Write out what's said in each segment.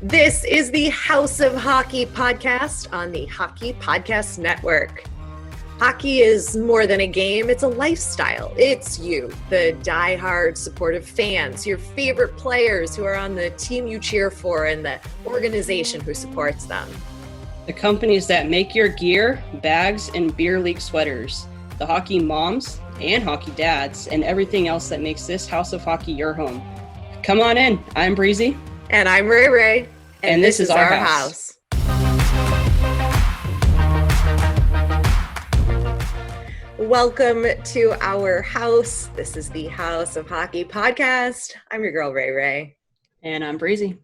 This is the House of Hockey podcast on the Hockey Podcast Network. Hockey is more than a game, it's a lifestyle. It's you, the diehard supportive fans, your favorite players who are on the team you cheer for and the organization who supports them. The companies that make your gear, bags, and beer league sweaters. The hockey moms and hockey dads and everything else that makes this House of Hockey your home. Come on in. I'm Breezy. And I'm Ray Ray. And this is our house. Welcome to our house. This is the House of Hockey podcast. I'm your girl, Ray Ray. And I'm Breezy.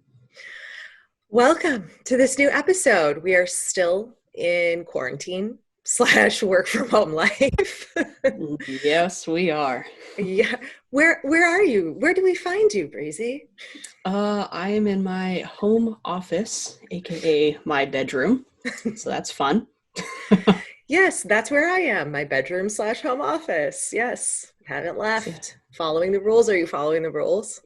Welcome to this new episode. We are still in quarantine / work from home life. Yes, we are. Yeah. Where are you? Where do we find you, Breezy? I am in my home office, aka my bedroom. So that's fun. Yes, that's where I am. My bedroom / home office. Yes. Haven't left. Following the rules. Are you following the rules?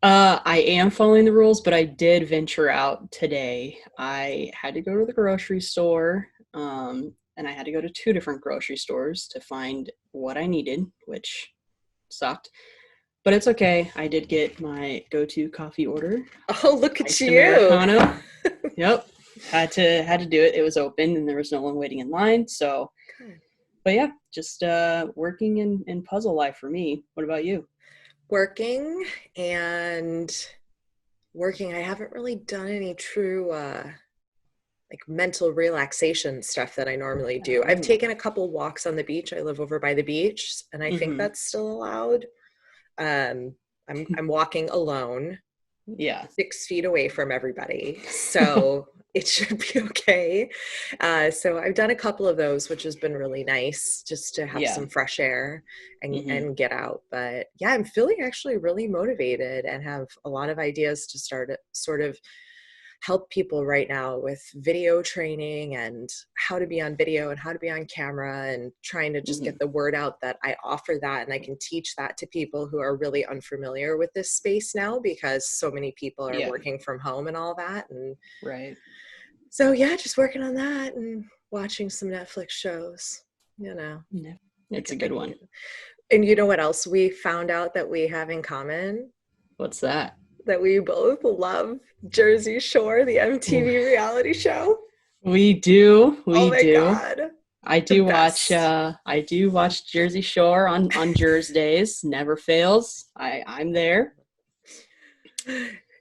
I am following the rules, but I did venture out today. I had to go to the grocery store, and I had to go to 2 different grocery stores to find what I needed, which sucked. But it's okay. I did get my go-to coffee order. Oh, look at you. Americano. Yep. Had to do it. It was open and there was no one waiting in line. So, but yeah, just working in puzzle life for me. What about you? Working. I haven't really done any true mental relaxation stuff that I normally do. I've taken a couple walks on the beach. I live over by the beach, and I think that's still allowed. I'm walking alone. Yeah. 6 feet away from everybody. So it should be okay. So I've done a couple of those, which has been really nice just to have some fresh air and get out. But yeah, I'm feeling actually really motivated and have a lot of ideas to sort of help people right now with video training and how to be on video and how to be on camera, and trying to just get the word out that I offer that and I can teach that to people who are really unfamiliar with this space now, because so many people are working from home and all that. And right. So yeah, just working on that and watching some Netflix shows, It's a good one. And you know what else we found out that we have in common? What's that? That we both love Jersey Shore, the MTV reality show. We do. Oh my God. I do watch Jersey Shore on Jersey days. Never fails. I'm there.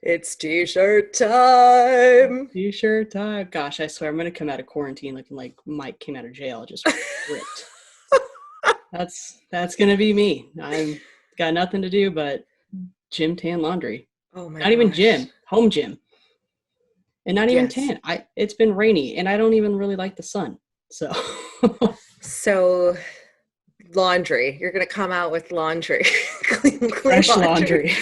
It's t-shirt time. T-shirt time. Gosh, I swear I'm gonna come out of quarantine looking like Mike came out of jail, just ripped. That's gonna be me. I'm got nothing to do but gym, tan, laundry. Oh my Not even gym, home gym. And not even tan. It's been rainy and I don't even really like the sun. So laundry. You're gonna come out with laundry. clean fresh laundry.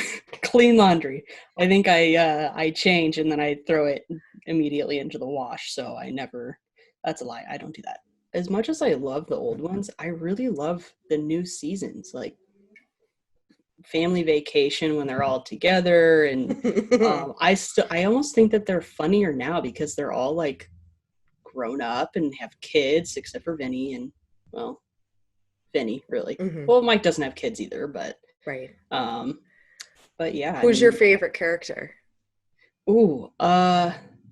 Clean laundry. I think I change and then I throw it immediately into the wash. So that's a lie. I don't do that. As much as I love the old ones, I really love the new seasons, like Family Vacation when they're all together. And I almost think that they're funnier now because they're all like grown up and have kids, except for Vinny and, well, Vinny really. Well, Mike doesn't have kids either, but right. But yeah. Who's your favorite character? Ooh,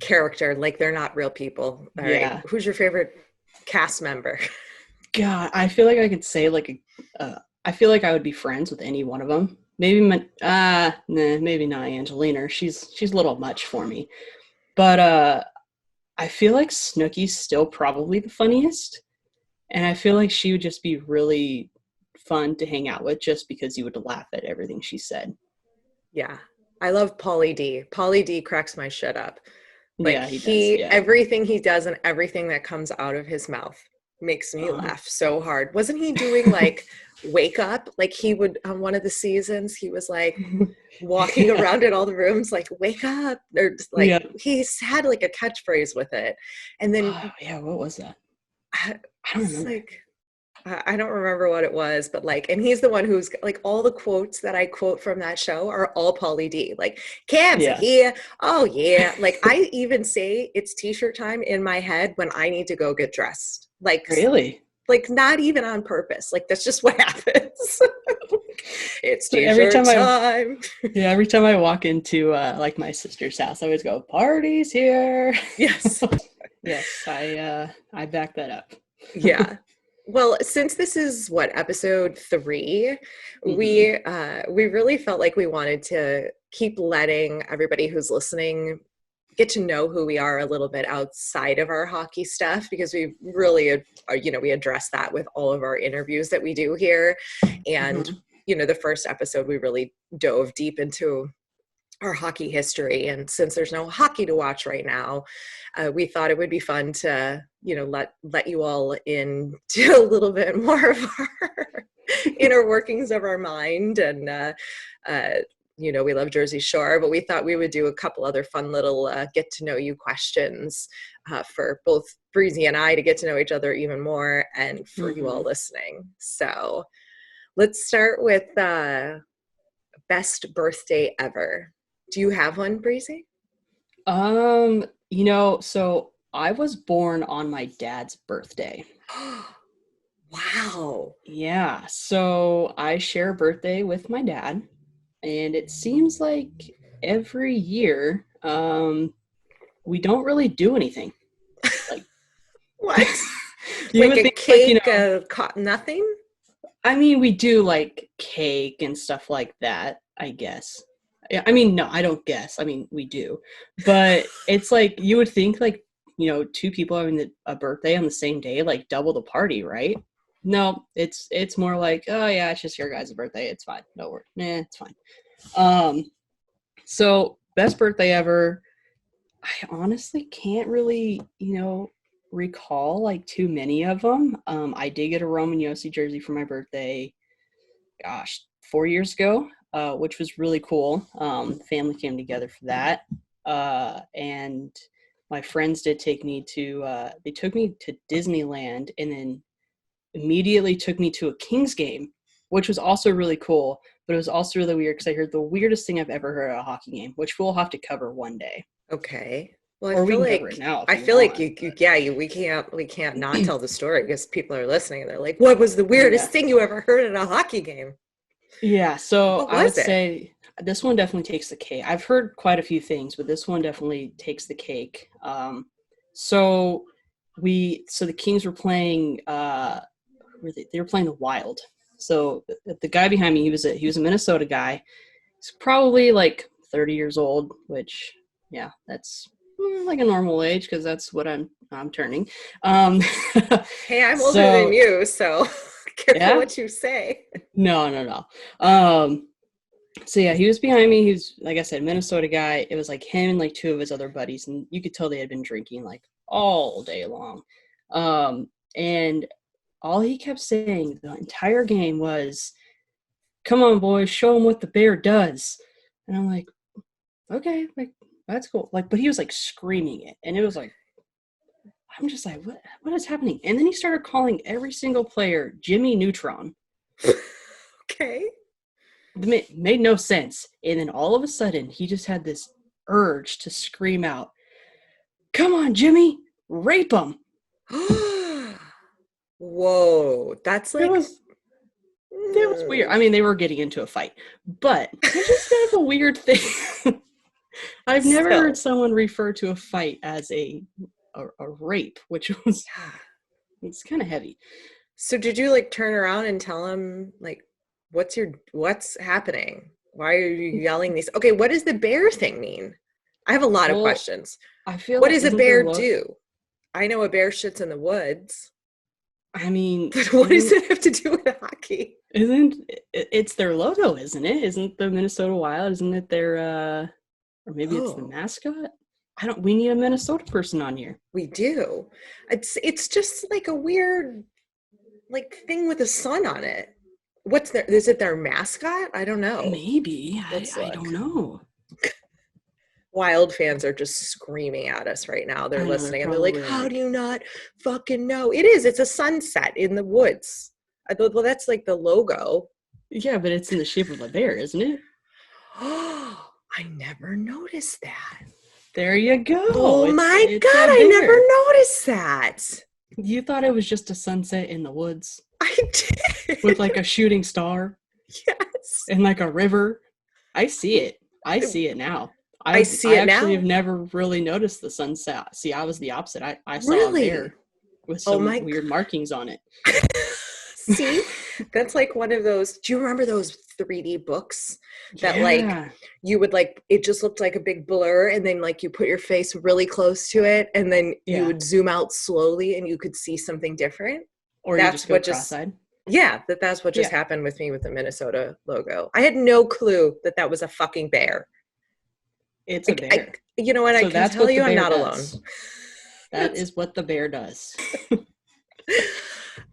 character, like they're not real people. All right. Who's your favorite cast member? God, I feel like I could say I feel like I would be friends with any one of them. Maybe maybe not Angelina. She's a little much for me. But I feel like Snooki's still probably the funniest. And I feel like she would just be really fun to hang out with just because you would laugh at everything she said. Yeah. I love Pauly D. Pauly D cracks my shit up. But yeah, he does. Everything he does and everything that comes out of his mouth makes me laugh so hard. Wasn't he doing like Wake Up? Like he would, on one of the seasons, he was like walking around in all the rooms like, wake up. Or like he's had like a catchphrase with it. And then what was that? I don't remember. Like, I don't remember what it was, but like, and he's the one who's like, all the quotes that I quote from that show are all Pauly D. Like, cabs are Yeah. here. Oh yeah. Like I even say it's t-shirt time in my head when I need to go get dressed. Really? Like not even on purpose. Like that's just what happens. It's So every t-shirt time I time. yeah, every time I walk into like my sister's house, I always go, "Party's here." Yes. Yes, I back that up. Yeah. Well, since this is what episode 3, Hmm. we really felt like we wanted to keep letting everybody who's listening get to know who we are a little bit outside of our hockey stuff, because we really we address that with all of our interviews that we do here. And Hmm. the first episode we really dove deep into our hockey history, and since there's no hockey to watch right now, we thought it would be fun to let you all into a little bit more of our inner workings of our mind. And we love Jersey Shore, but we thought we would do a couple other fun little get to know you questions for both Breezy and I to get to know each other even more, and for you all Hmm. listening. So let's start with best birthday ever. Do you have one, Breezy? So I was born on my dad's birthday. Wow. Yeah, so I share a birthday with my dad, and it seems like every year, we don't really do anything. Like, What? you Like would a think, like, cake, nothing? I mean, we do like cake and stuff like that, I guess. Yeah, I mean, no, I don't guess. I mean, we do. But it's like you would think like, two people having a birthday on the same day, like double the party, right? No, it's more like, oh yeah, it's just your guys' birthday. It's fine. No worries. Nah, it's fine. Um, so best birthday ever. I honestly can't really, recall like too many of them. I did get a Roman Yossi jersey for my birthday, gosh, 4 years ago, which was really cool. Family came together for that, and my friends did take me to. They took me to Disneyland, and then immediately took me to a Kings game, which was also really cool. But it was also really weird because I heard the weirdest thing I've ever heard at a hockey game, which we'll have to cover one day, Okay. Well, or we can cover it now if I you feel like want. you, But we can't not tell the story because people are listening and they're like, "What was the oh weirdest yeah, thing you ever heard at a hockey game?" yeah. So What I would was it? say this one definitely takes the cake. I've heard quite a few things, but this one definitely takes the cake. So so the Kings were playing. They were playing the Wild. So the guy behind me, he was a Minnesota guy. He's probably like 30 years old, which yeah, that's like a normal age because that's what I'm turning. Um, Hey, I'm older than so you, so careful yeah, what you say. no. So yeah, he was behind me. He was, like I said, Minnesota guy. It was like him and like two of his other buddies, and you could tell they had been drinking like all day long. And all he kept saying the entire game was, "Come on, boys, show him what the bear does." And I'm like, okay, like that's cool. Like, but he was like screaming it, and it was like, I'm just like, what is happening? And then he started calling every single player Jimmy Neutron. Okay. It made no sense. And then all of a sudden, he just had this urge to scream out, "Come on, Jimmy, rape him!" Whoa, that's It like, was it was weird. I mean, they were getting into a fight, but it's just kind of a weird thing. I've never heard still. someone refer to a fight as a rape, which was Yeah. it's kind of heavy. So did you like turn around and tell him like what's happening? Why are you yelling these? Okay, what does the bear thing mean? I have a lot of Well, questions. I feel What like does a isn't their bear look? do? I know a bear shits in the woods, I mean, but what does it have to do with hockey? isn't it's their logo, isn't it? Isn't the Minnesota Wild? Isn't it their or maybe it's the Oh, mascot? I don't. We need a Minnesota person on here. we do. It's just like a weird like thing with a sun on it. Is it their mascot? I don't know. Maybe Let's I don't look. know. Wild fans are just screaming at us right now. They're I know they listening and they're like, probably "How are. do you not fucking know?" It is. It's a sunset in the woods. Well, that's like the logo. Yeah, but it's in the shape of a bear, isn't it? Oh, I never noticed that. There you go. Oh my It's God, a I never bear. noticed that. You thought it was just a sunset in the woods I did. with like a shooting star Yes. and like a river. I see it. I see it now. I I see it actually now. have never really noticed the sunset. See, I was the opposite. I saw a Really? bear with Oh some my. weird markings on it. See, that's like one of those. Do you remember those 3D books that like Yeah. you would like, it just looked like a big blur and then like you put your face really close to it and then you Yeah. would zoom out slowly and you could see something different? Or you just That's go what just, cross-eyed. yeah, that's what just Yeah. happened with me with the Minnesota logo. I had no clue that that was a fucking bear. It's a bear. You know what? I So can that's tell what the you I'm bear not alone. does. That is what the bear does.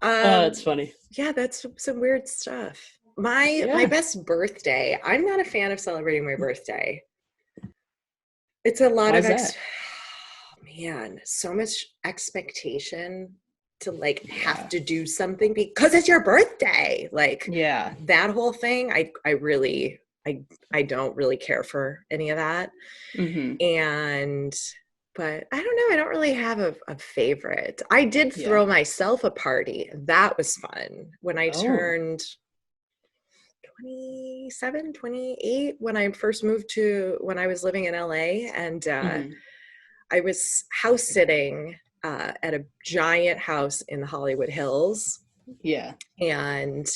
Oh, um, it's funny. yeah, that's some weird stuff. My Yeah. best birthday. I'm not a fan of celebrating my birthday. It's a lot Why of is that? man, so much expectation to like have Yeah. to do something because it's your birthday. Like Yeah. that whole thing, I really I don't really care for any of that. Mm-hmm. And but I don't know, I don't really have a favorite. I did Yeah. throw myself a party. That was fun when I Oh. turned 27, 28, when I first moved to when I was living in LA, and Mm-hmm. I was house sitting at a giant house in the Hollywood Hills, Yeah. and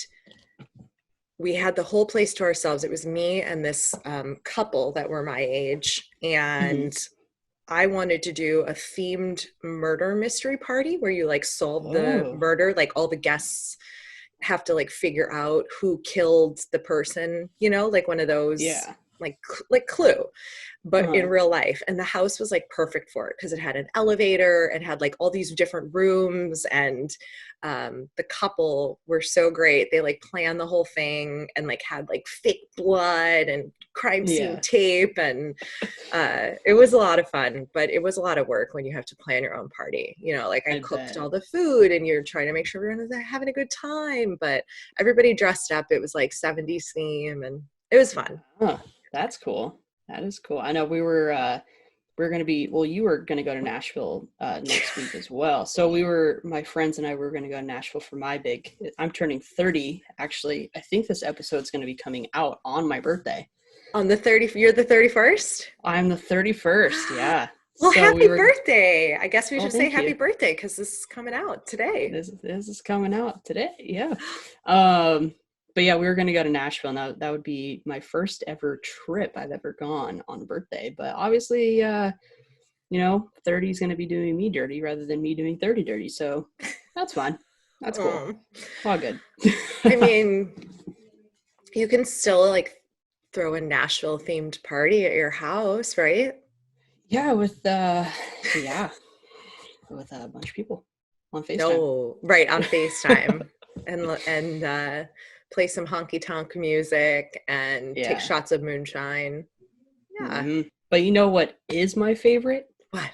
we had the whole place to ourselves. It was me and this couple that were my age, Mm-hmm. and I wanted to do a themed murder mystery party where you like solve the Oh. murder, like all the guests have to like figure out who killed the person, you know, like one of those Yeah. like Clue, but in Uh-huh. real life. And the house was like perfect for it because it had an elevator and had like all these different rooms, and the couple were so great. They like planned the whole thing and like had like fake blood and crime scene Yeah. tape, and it was a lot of fun, but it was a lot of work when you have to plan your own party. You know, like I I cooked bet. all the food and you're trying to make sure everyone is having a good time, but everybody dressed up. It was like 70s theme and it was fun. Huh. That's cool. That is cool. I know we're gonna be well, you were gonna go to Nashville next week as well. So my friends and I were gonna go to Nashville for my big I'm turning 30. Actually, I think this episode's gonna be coming out on my birthday. On the 30th, you're the 31st? I'm the 31st, yeah. Well, So we happy were birthday. I guess we oh should say thank happy you. birthday because this is coming out today. This is coming out today. Yeah. Um, but yeah, we were gonna go to Nashville, and that would be my first ever trip I've ever gone on a birthday. But obviously, 30 is gonna be doing me dirty rather than me doing 30 dirty. So that's fine. That's cool. Um, All good. I mean, you can still like throw a Nashville themed party at your house, right? Yeah, yeah, with a bunch of people on FaceTime. No, right, on FaceTime, and play some honky tonk music and take Yeah. shots of moonshine. Yeah. But you know what is my favorite? What?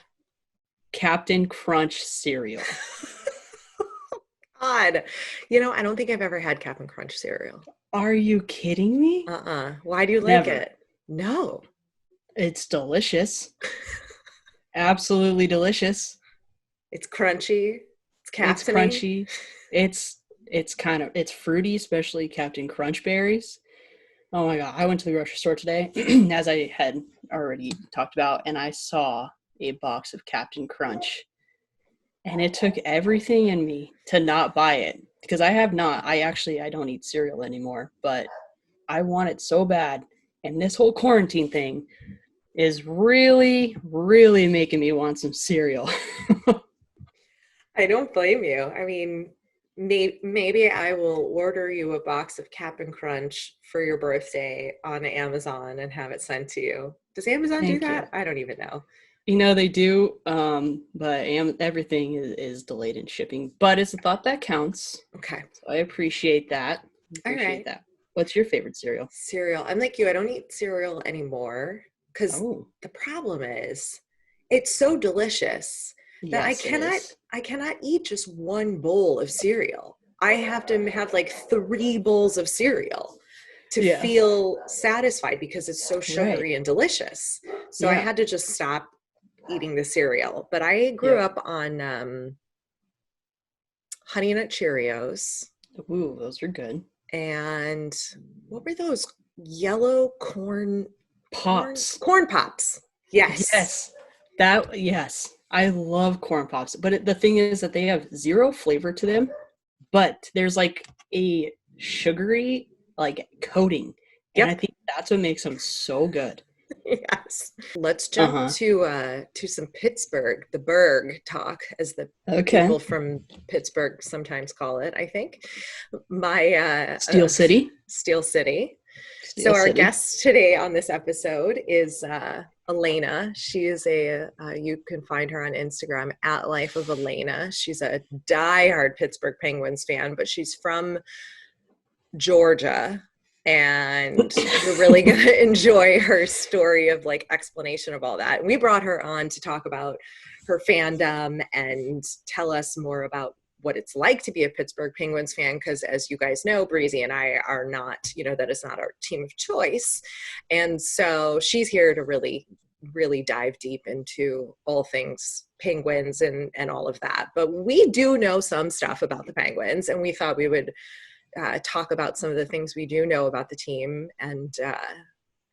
Captain Crunch cereal. God. You know, I don't think I've ever had Cap'n Crunch cereal. Are you kidding me? Why do you like Never. it? No. It's delicious. Absolutely delicious. It's crunchy. It's It's captainy. crunchy. It's fruity, especially Captain Crunch berries. Oh my god, I went to the grocery store today, as I had already talked about, and I saw a box of Captain Crunch. And it took everything in me to not buy it. Because I don't eat cereal anymore, but I want it so bad. And this whole quarantine thing is really, really making me want some cereal. I don't blame you. I mean, maybe I will order you a box of Cap'n Crunch for your birthday on Amazon and have it sent to you. Does Amazon do Thank you. that? I don't even know. They do, but everything is delayed in shipping. But it's a thought that counts. Okay. So I appreciate that. All right. What's your favorite cereal? Cereal. I'm like you. I don't eat cereal anymore because Oh, the problem is it's so delicious that yes, it is. I cannot eat just one bowl of cereal. I have to have like 3 bowls of cereal to feel satisfied because it's so sugary and delicious. So I had to just stop eating the cereal. But I grew up on Honey Nut Cheerios. Ooh, those are good. And what were those yellow corn pops? Corn pops. Yes. Yes. I love corn pops. But the thing is that they have zero flavor to them, but there's like a sugary like coating. And I think that's what makes them so good. Yes. Let's jump to some Pittsburgh, the Berg talk, as the people from Pittsburgh sometimes call it, I think. My Steel City. So our guest today on this episode is Alana. She is you can find her on Instagram at life.of.alana. She's a diehard Pittsburgh Penguins fan, but she's from Georgia. And you're really going to enjoy her story of like explanation of all that. And we brought her on to talk about her fandom and tell us more about what it's like to be a Pittsburgh Penguins fan. Because as you guys know, Breezy and I are not, that is not our team of choice. And so she's here to really, really dive deep into all things Penguins and all of that. But we do know some stuff about the Penguins, and we thought we would talk about some of the things we do know about the team. And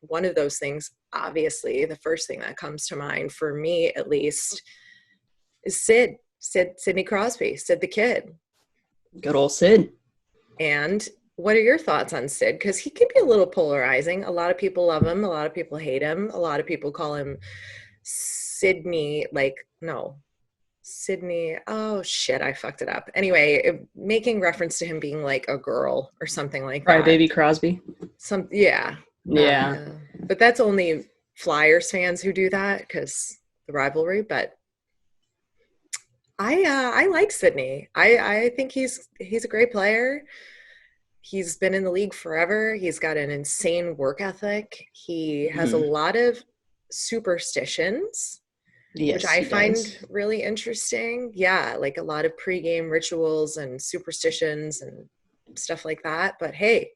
one of those things, obviously, the first thing that comes to mind, for me at least, is Sidney Crosby, Sid the Kid. Good old Sid. And what are your thoughts on Sid? Because he can be a little polarizing. A lot of people love him. A lot of people hate him. A lot of people call him Sydney, Sydney, oh shit, I fucked it up. Anyway, making reference to him being like a girl or something like that. Baby Crosby. Yeah. But that's only Flyers fans who do that because the rivalry. But I like Sidney. I think he's a great player. He's been in the league forever. He's got an insane work ethic. He has a lot of superstitions. Yes, which I find really interesting. Yeah, like a lot of pregame rituals and superstitions and stuff like that. But hey,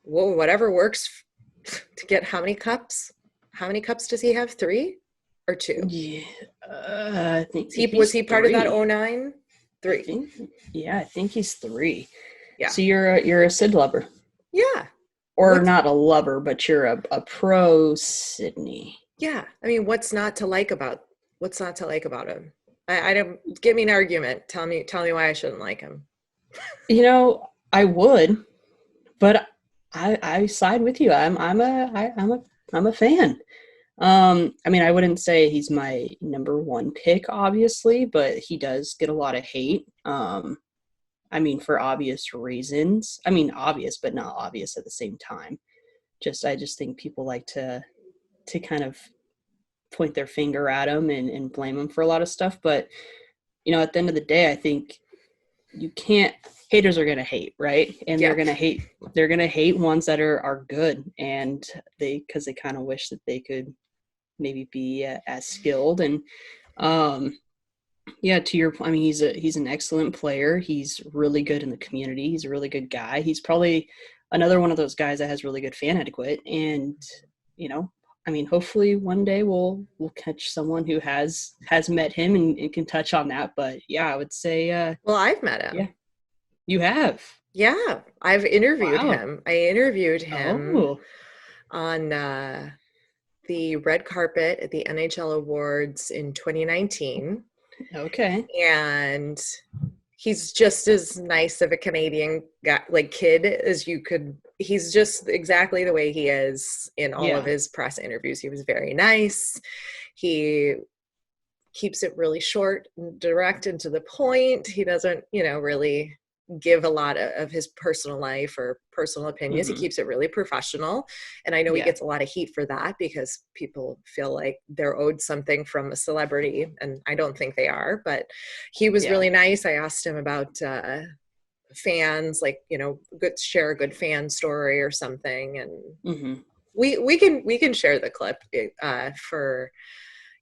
whatever works to get how many cups? How many cups does he have? 3 or 2? Yeah, I think was he part of that 09? 3. I think he's 3. Yeah. So you're a Sid lover. Yeah. Or not a lover, but you're a pro Sidney. Yeah. I mean, what's not to like about him? I don't give me an argument. Tell me why I shouldn't like him. I would, but I side with you. I'm a fan. I mean, I wouldn't say he's my number 1 pick, obviously, but he does get a lot of hate. I mean, for obvious reasons. I mean, obvious, but not obvious at the same time. I just think people like to kind of point their finger at him and blame him for a lot of stuff. But, at the end of the day, I think haters are going to hate, right? And they're going to hate ones that are good. And because they kind of wish that they could maybe be as skilled. And, to your point, I mean, he's an excellent player. He's really good in the community. He's a really good guy. He's probably another one of those guys that has really good fan etiquette. And, I mean, hopefully one day we'll catch someone who has met him and can touch on that. But yeah, I would say. Well, I've met him. Yeah, you have. Yeah, I've interviewed him. I interviewed him on the red carpet at the NHL Awards in 2019. Okay. And he's just as nice of a Canadian guy, like kid, as you could. He's just exactly the way he is in all of his press interviews. He was very nice. He keeps it really short and direct and to the point. He doesn't, really give a lot of his personal life or personal opinions. He keeps it really professional. And I know he gets a lot of heat for that because people feel like they're owed something from a celebrity. And I don't think they are, but he was really nice. I asked him about fans, like, share a good fan story or something. And we can share the clip for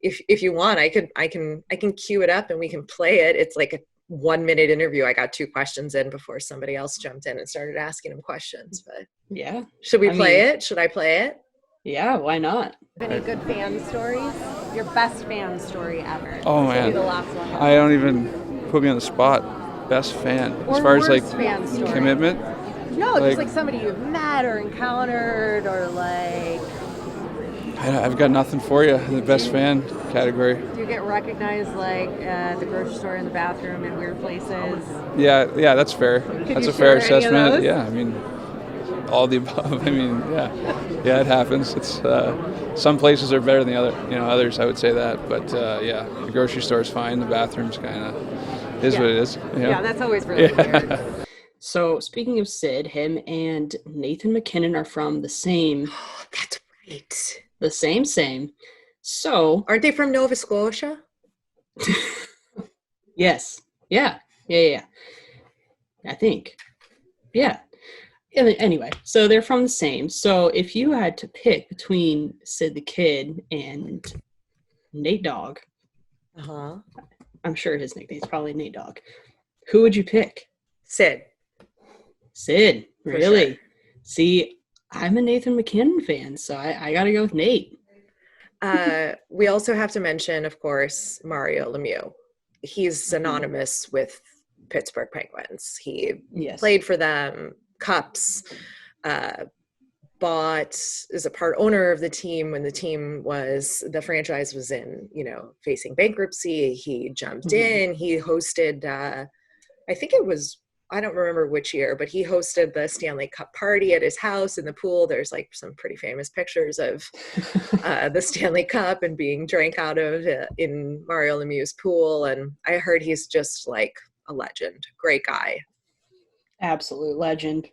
if you want. I can cue it up and we can play it. It's like 1-minute interview. I got 2 questions in before somebody else jumped in and started asking him questions. But yeah, should we play it? Should I play it? Yeah, why not? Any good fan stories? Your best fan story ever? Oh man, the last one. I don't even put me on the spot. Best fan, Or as far as worst fan story. commitment. No, just like somebody you've met or encountered, or like. I've got nothing for you in the best fan category. Do you get recognized like at the grocery store, in the bathroom, in weird places? Yeah, that's fair. That's a fair assessment. Yeah, I mean, all the above. I mean, yeah, it happens. It's some places are better than the others. I would say that, but yeah, the grocery store is fine. The bathroom's kind of is what it is. Yeah, that's always really weird. So speaking of Sid, him and Nathan McKinnon are from the same. Oh, that's right. The same. So aren't they from Nova Scotia? Yes. Yeah. I think. Yeah. Anyway, so they're from the same. So if you had to pick between Sid the Kid and Nate Dogg, I'm sure his nickname's probably Nate Dogg. Who would you pick? Sid, really? Sure. See, I'm a Nathan McKinnon fan, so I got to go with Nate. We also have to mention, of course, Mario Lemieux. He's synonymous with Pittsburgh Penguins. He played for them, Cups, is a part owner of the team when the franchise was in, facing bankruptcy. He jumped in, he hosted, I think it was, I don't remember which year, but he hosted the Stanley Cup party at his house in the pool. There's like some pretty famous pictures of the Stanley Cup and being drank out of in Mario Lemieux's pool. And I heard he's just like a legend, great guy. Absolute legend.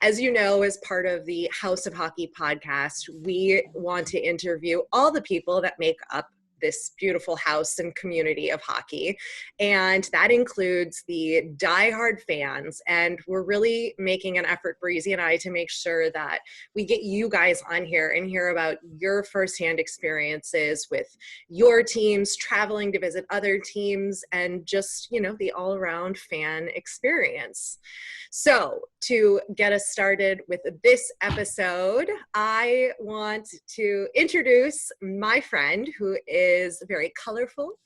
As you know, as part of the House of Hockey podcast, we want to interview all the people that make up this beautiful house and community of hockey. And that includes the diehard fans. And we're really making an effort, Breezy and I, to make sure that we get you guys on here and hear about your firsthand experiences with your teams, traveling to visit other teams, and just, the all-around fan experience. So to get us started with this episode, I want to introduce my friend who is very colorful.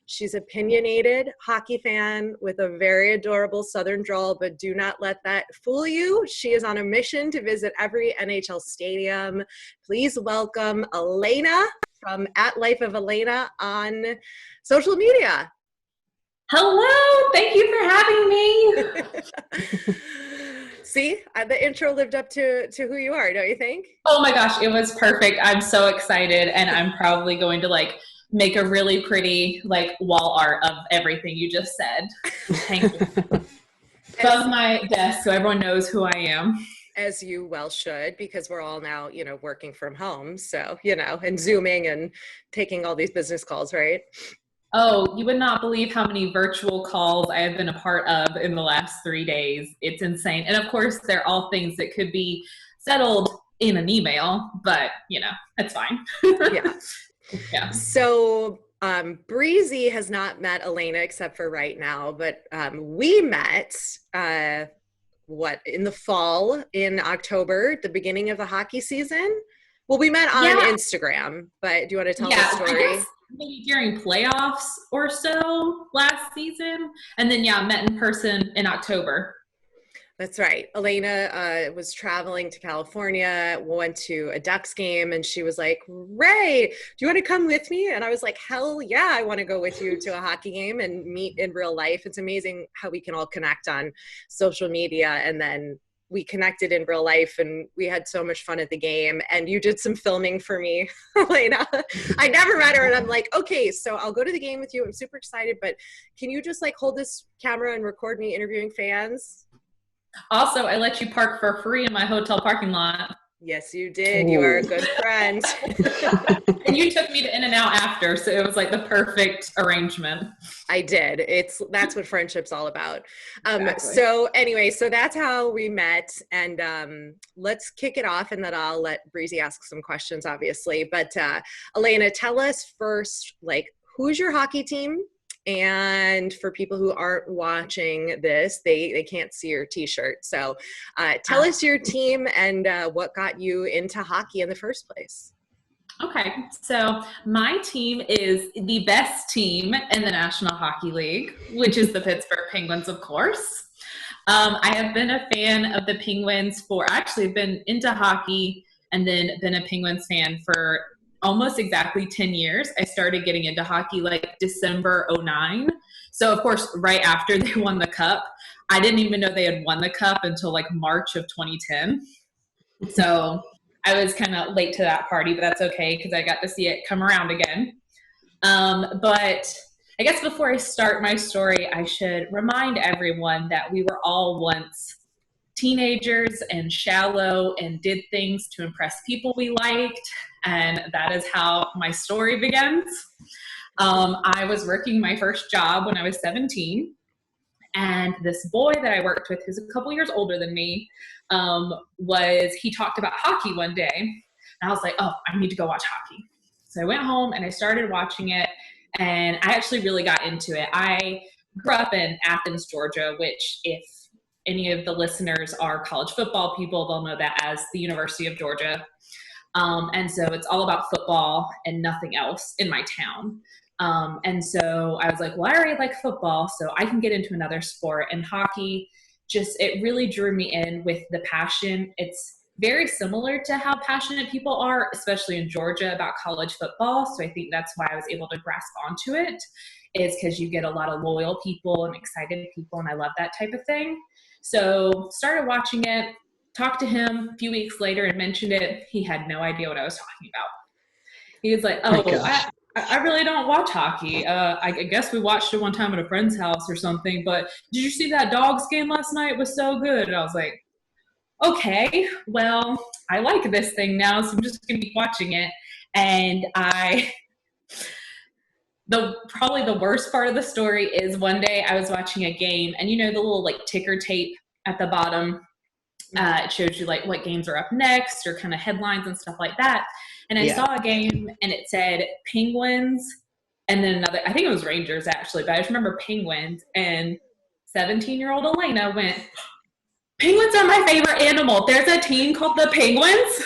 She's opinionated, hockey fan with a very adorable Southern drawl, but do not let that fool you. She is on a mission to visit every NHL stadium. Please welcome Alana from @life.of.alana on social media. Hello, thank you for having me. See, the intro lived up to who you are, don't you think? Oh my gosh, it was perfect. I'm so excited, and I'm probably going to make a really pretty wall art of everything you just said. Thank you. Above my desk so everyone knows who I am. As you well should, because we're all now, working from home. So, and Zooming and taking all these business calls, right? Oh, you would not believe how many virtual calls I have been a part of in the last 3 days. It's insane. And of course, they're all things that could be settled in an email, but it's fine. Yeah. So Breezy has not met Alana except for right now, but we met in the fall, in October, the beginning of the hockey season. Well, we met on Instagram, but do you want to tell the story? I guess maybe during playoffs or so last season, and then met in person in October. That's right. Alana was traveling to California, went to a Ducks game, and she was like, Ray, do you want to come with me? And I was like, hell yeah, I want to go with you to a hockey game and meet in real life. It's amazing how we can all connect on social media, and then we connected in real life, and we had so much fun at the game. And you did some filming for me, Alana. I never met her, and I'm like, okay, so I'll go to the game with you. I'm super excited, but can you just hold this camera and record me interviewing fans? Also, I let you park for free in my hotel parking lot. Yes, you did. Ooh. You are a good friend. And you took me to In-N-Out after, so it was the perfect arrangement. I did. That's what friendship's all about. Exactly. So anyway, so that's how we met, and let's kick it off, and then I'll let Breezy ask some questions, obviously. But Alana, tell us first, who's your hockey team, And for people who aren't watching this, they can't see your t-shirt. So tell us your team and what got you into hockey in the first place. Okay, so my team is the best team in the National Hockey League, which is the Pittsburgh Penguins, of course. I have been a fan of the Penguins actually been into hockey and then been a Penguins fan for almost exactly 10 years. I started getting into hockey like December 2009. So of course, right after they won the cup, I didn't even know they had won the cup until like March of 2010. So I was kind of late to that party, but that's okay because I got to see it come around again. But I guess before I start my story, I should remind everyone that we were all once teenagers and shallow and did things to impress people we liked. And that is how my story begins. I was working my first job when I was 17. And this boy that I worked with, who's a couple years older than me, he talked about hockey one day. And I was like, oh, I need to go watch hockey. So I went home and I started watching it. And I actually really got into it. I grew up in Athens, Georgia, which if any of the listeners are college football people, they'll know that as the University of Georgia. And so it's all about football and nothing else in my town. And so I was like, well, I already like football, so I can get into another sport. And hockey, it really drew me in with the passion. It's very similar to how passionate people are, especially in Georgia, about college football. So I think that's why I was able to grasp onto it, is because you get a lot of loyal people and excited people, and I love that type of thing. So started watching it, talked to him a few weeks later and mentioned it. He had no idea what I was talking about. He was like, oh, I really don't watch hockey. I guess we watched it one time at a friend's house or something, but did you see that Dogs game last night? It was so good. And I was like, okay, well, I like this thing now, so I'm just going to be watching it. And probably the worst part of the story is one day I was watching a game, and you know the little like ticker tape at the bottom, it shows you like what games are up next or kind of headlines and stuff like that. And I saw a game and it said Penguins and then another, I think it was Rangers actually, but I just remember Penguins, and 17-year-old Elena went, Penguins are my favorite animal. There's a team called the Penguins.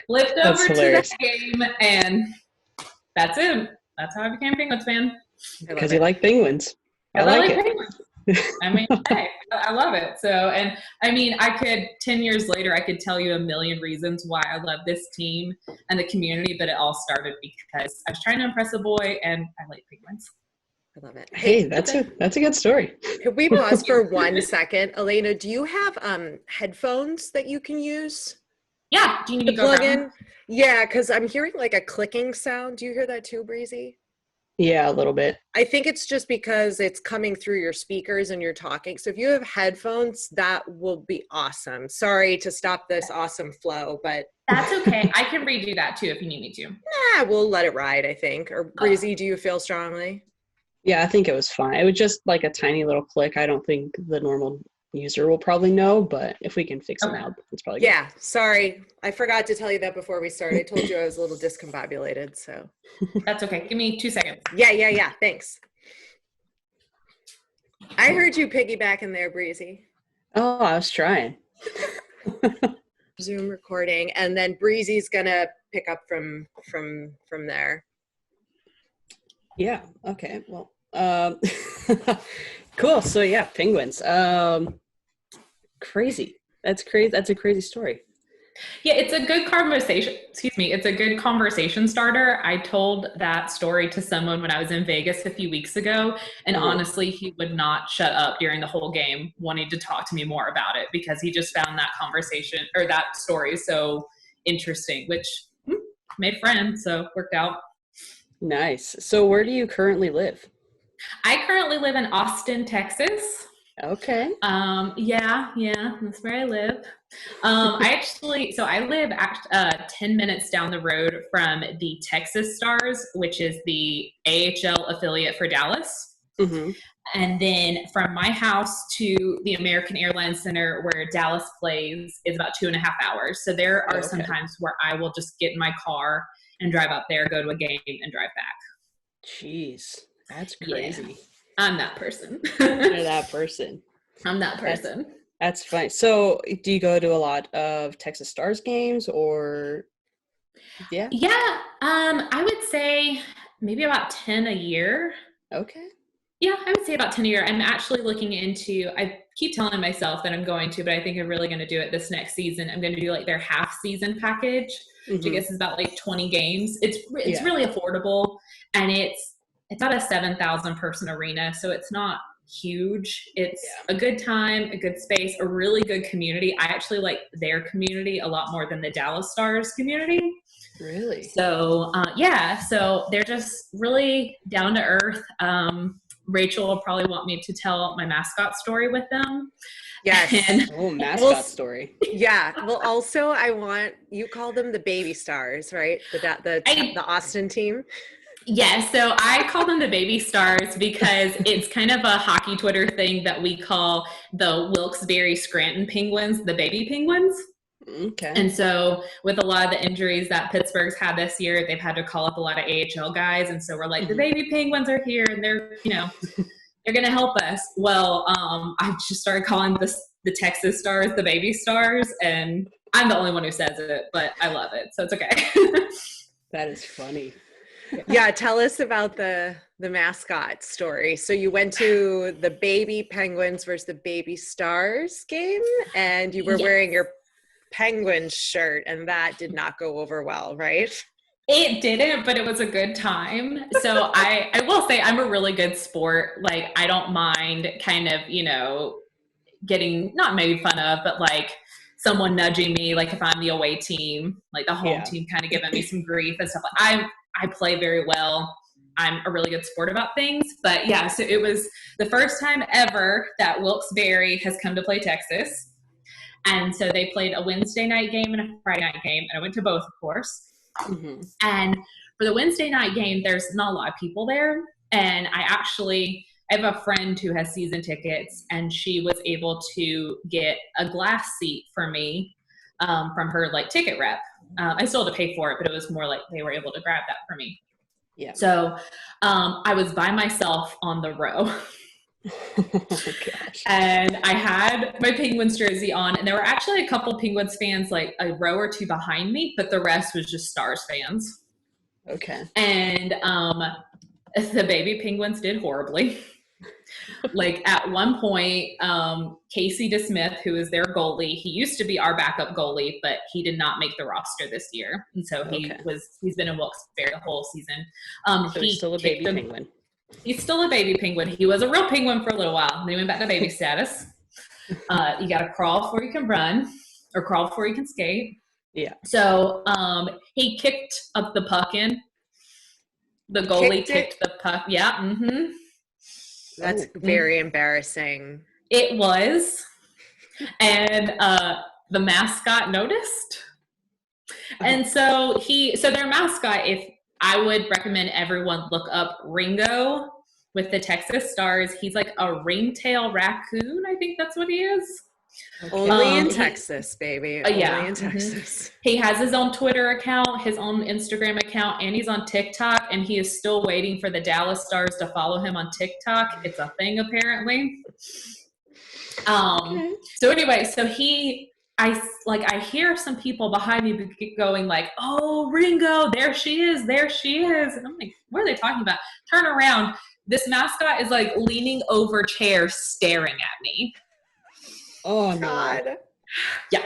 Flipped over to that game, and that's it. That's how I became a Penguins fan. Because you like penguins. I like it. Penguins. I mean, hey, I love it. So, and I mean, 10 years later, I could tell you a million reasons why I love this team and the community, but it all started because I was trying to impress a boy and I like penguins. I love it. Hey, that's a good story. Could we pause for 1 second? Elena, do you have headphones that you can use? Yeah. Do you need to plug in? Yeah, because I'm hearing like a clicking sound. Do you hear that too, Breezy? Yeah, a little bit. I think it's just because it's coming through your speakers and you're talking. So if you have headphones, that will be awesome. Sorry to stop this awesome flow, but that's okay. I can redo that too if you need me to. Nah, we'll let it ride, I think. Or Breezy, do you feel strongly? Yeah, I think it was fine. It was just like a tiny little click. I don't think the normal user will probably know, but if we can fix it out, it's probably good. Yeah, sorry. I forgot to tell you that before we started. I told you I was a little discombobulated, so. That's okay. Give me 2 seconds. Yeah. Thanks. I heard you piggybacking there, Breezy. Oh, I was trying. Zoom recording, and then Breezy's gonna pick up from there. Yeah. Okay. Well, cool. So yeah, penguins. Crazy. That's crazy. That's a crazy story. Yeah, it's a good conversation. It's a good conversation starter. I told that story to someone when I was in Vegas a few weeks ago, and honestly, he would not shut up during the whole game wanting to talk to me more about it because he just found that conversation or that story so interesting, which made friends, so worked out. Nice. So where do you currently live? I currently live in Austin, Texas. Okay. Yeah, that's where I live. I live 10 minutes down the road from the Texas Stars, which is the AHL affiliate for Dallas. Mm-hmm. And then from my house to the American Airlines Center where Dallas plays is about 2.5 hours. So there are some times where I will just get in my car and drive up there, go to a game and drive back. Jeez. That's crazy. Yeah, I'm that person. You're that person. I'm that person. That's fine. So do you go to a lot of Texas Stars games or? Yeah. Yeah. I would say maybe about 10 a year. Okay. Yeah, I would say about 10 a year. I'm actually looking into, I keep telling myself that I'm going to, but I think I'm really going to do it this next season. I'm going to do like their half season package, which I guess is about like 20 games. It's really affordable, and it's at a 7,000 person arena. So it's not huge. It's a good time, a good space, a really good community. I actually like their community a lot more than the Dallas Stars community. Really? So, so they're just really down to earth. Rachel will probably want me to tell my mascot story with them. Yes. Mascot story. Yeah. Well, also, I want, you call them the baby stars, right? The Austin team. Yeah, so I call them the baby stars because it's kind of a hockey Twitter thing that we call the Wilkes-Barre Scranton Penguins, the baby penguins. Okay. And so with a lot of the injuries that Pittsburgh's had this year, they've had to call up a lot of AHL guys. And so we're like, the baby penguins are here and they're, they're going to help us. Well, I just started calling the Texas Stars the baby stars, and I'm the only one who says it, but I love it. So it's okay. That is funny. Yeah. Tell us about the mascot story. So you went to the baby penguins versus the baby stars game, and you were wearing your penguin shirt, and that did not go over well, right? It didn't, but it was a good time. So I will say I'm a really good sport. Like, I don't mind kind of, getting not made fun of, but like someone nudging me, like if I'm the away team, like the home team kind of giving me some grief and stuff. Like I play very well. I'm a really good sport about things. But yeah, so it was the first time ever that Wilkes-Barre has come to play Texas. And so they played a Wednesday night game and a Friday night game. And I went to both, of course. And for the Wednesday night game, there's not a lot of people there. And I have a friend who has season tickets, and she was able to get a glass seat for me from her like ticket rep. I still had to pay for it, but it was more like they were able to grab that for me. Yeah. So I was by myself on the row. Oh, gosh. And I had my Penguins jersey on, and there were actually a couple Penguins fans like a row or two behind me, but the rest was just Stars fans. Okay. And the baby Penguins did horribly. Like at one point, Casey DeSmith, who is their goalie, he used to be our backup goalie, but he did not make the roster this year. And so he's been in Wilkes-Barre the whole season. So he's still a baby penguin. He's still a baby penguin. He was a real penguin for a little while. Then he went back to baby status. You got to crawl before you can run, or crawl before you can skate. Yeah. So he kicked up the puck in. The goalie kicked the puck. Yeah. Mm-hmm. That's very embarrassing. It was. And the mascot noticed. And so their mascot, if I would recommend everyone look up Ringo with the Texas Stars. He's like a ringtail raccoon. I think that's what he is. Only in Texas, baby. Only in Texas. He has his own Twitter account, his own Instagram account, and he's on TikTok, and he is still waiting for the Dallas Stars to follow him on TikTok. It's a thing, apparently. So anyway, I hear some people behind me going like, "Oh, Ringo, there she is. And I'm like, what are they talking about? Turn around. This mascot is like leaning over chairs staring at me. Oh, God. No. Yeah.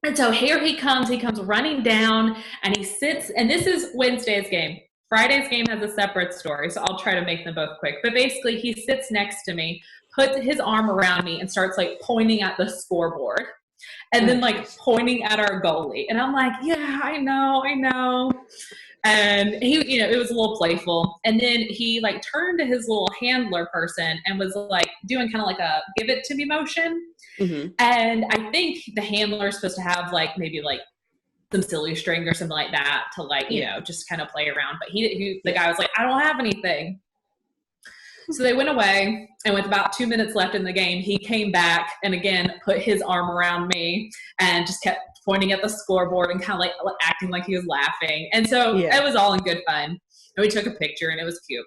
And so here he comes running down, and he sits, and this is Wednesday's game. Friday's game has a separate story, so I'll try to make them both quick. But basically, he sits next to me, puts his arm around me, and starts like pointing at the scoreboard. And then like pointing at our goalie. And I'm like, yeah, I know. And he, it was a little playful. And then he like turned to his little handler person and was like doing kind of like a give it to me motion. Mm-hmm. And I think the handler is supposed to have like maybe like some silly string or something like that to like, just kind of play around. But the guy was like, I don't have anything. So they went away, and with about 2 minutes left in the game, he came back and again put his arm around me and just kept pointing at the scoreboard and kind of like acting like he was laughing. And so it was all in good fun. And we took a picture, and it was cute.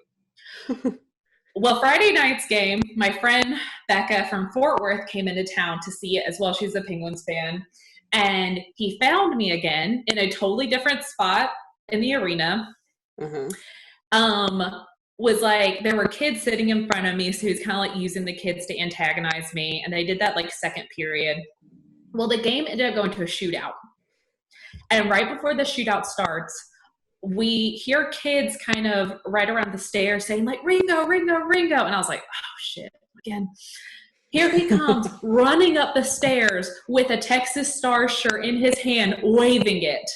Well, Friday night's game, my friend Becca from Fort Worth came into town to see it as well. She's a Penguins fan. And he found me again in a totally different spot in the arena. Was like, there were kids sitting in front of me, so he was kind of like using the kids to antagonize me. And they did that like second period. Well, the game ended up going to a shootout. And right before the shootout starts, we hear kids kind of right around the stairs saying like, Ringo, Ringo, Ringo. And I was like, oh shit, again. Here he comes running up the stairs with a Texas Stars shirt in his hand, waving it.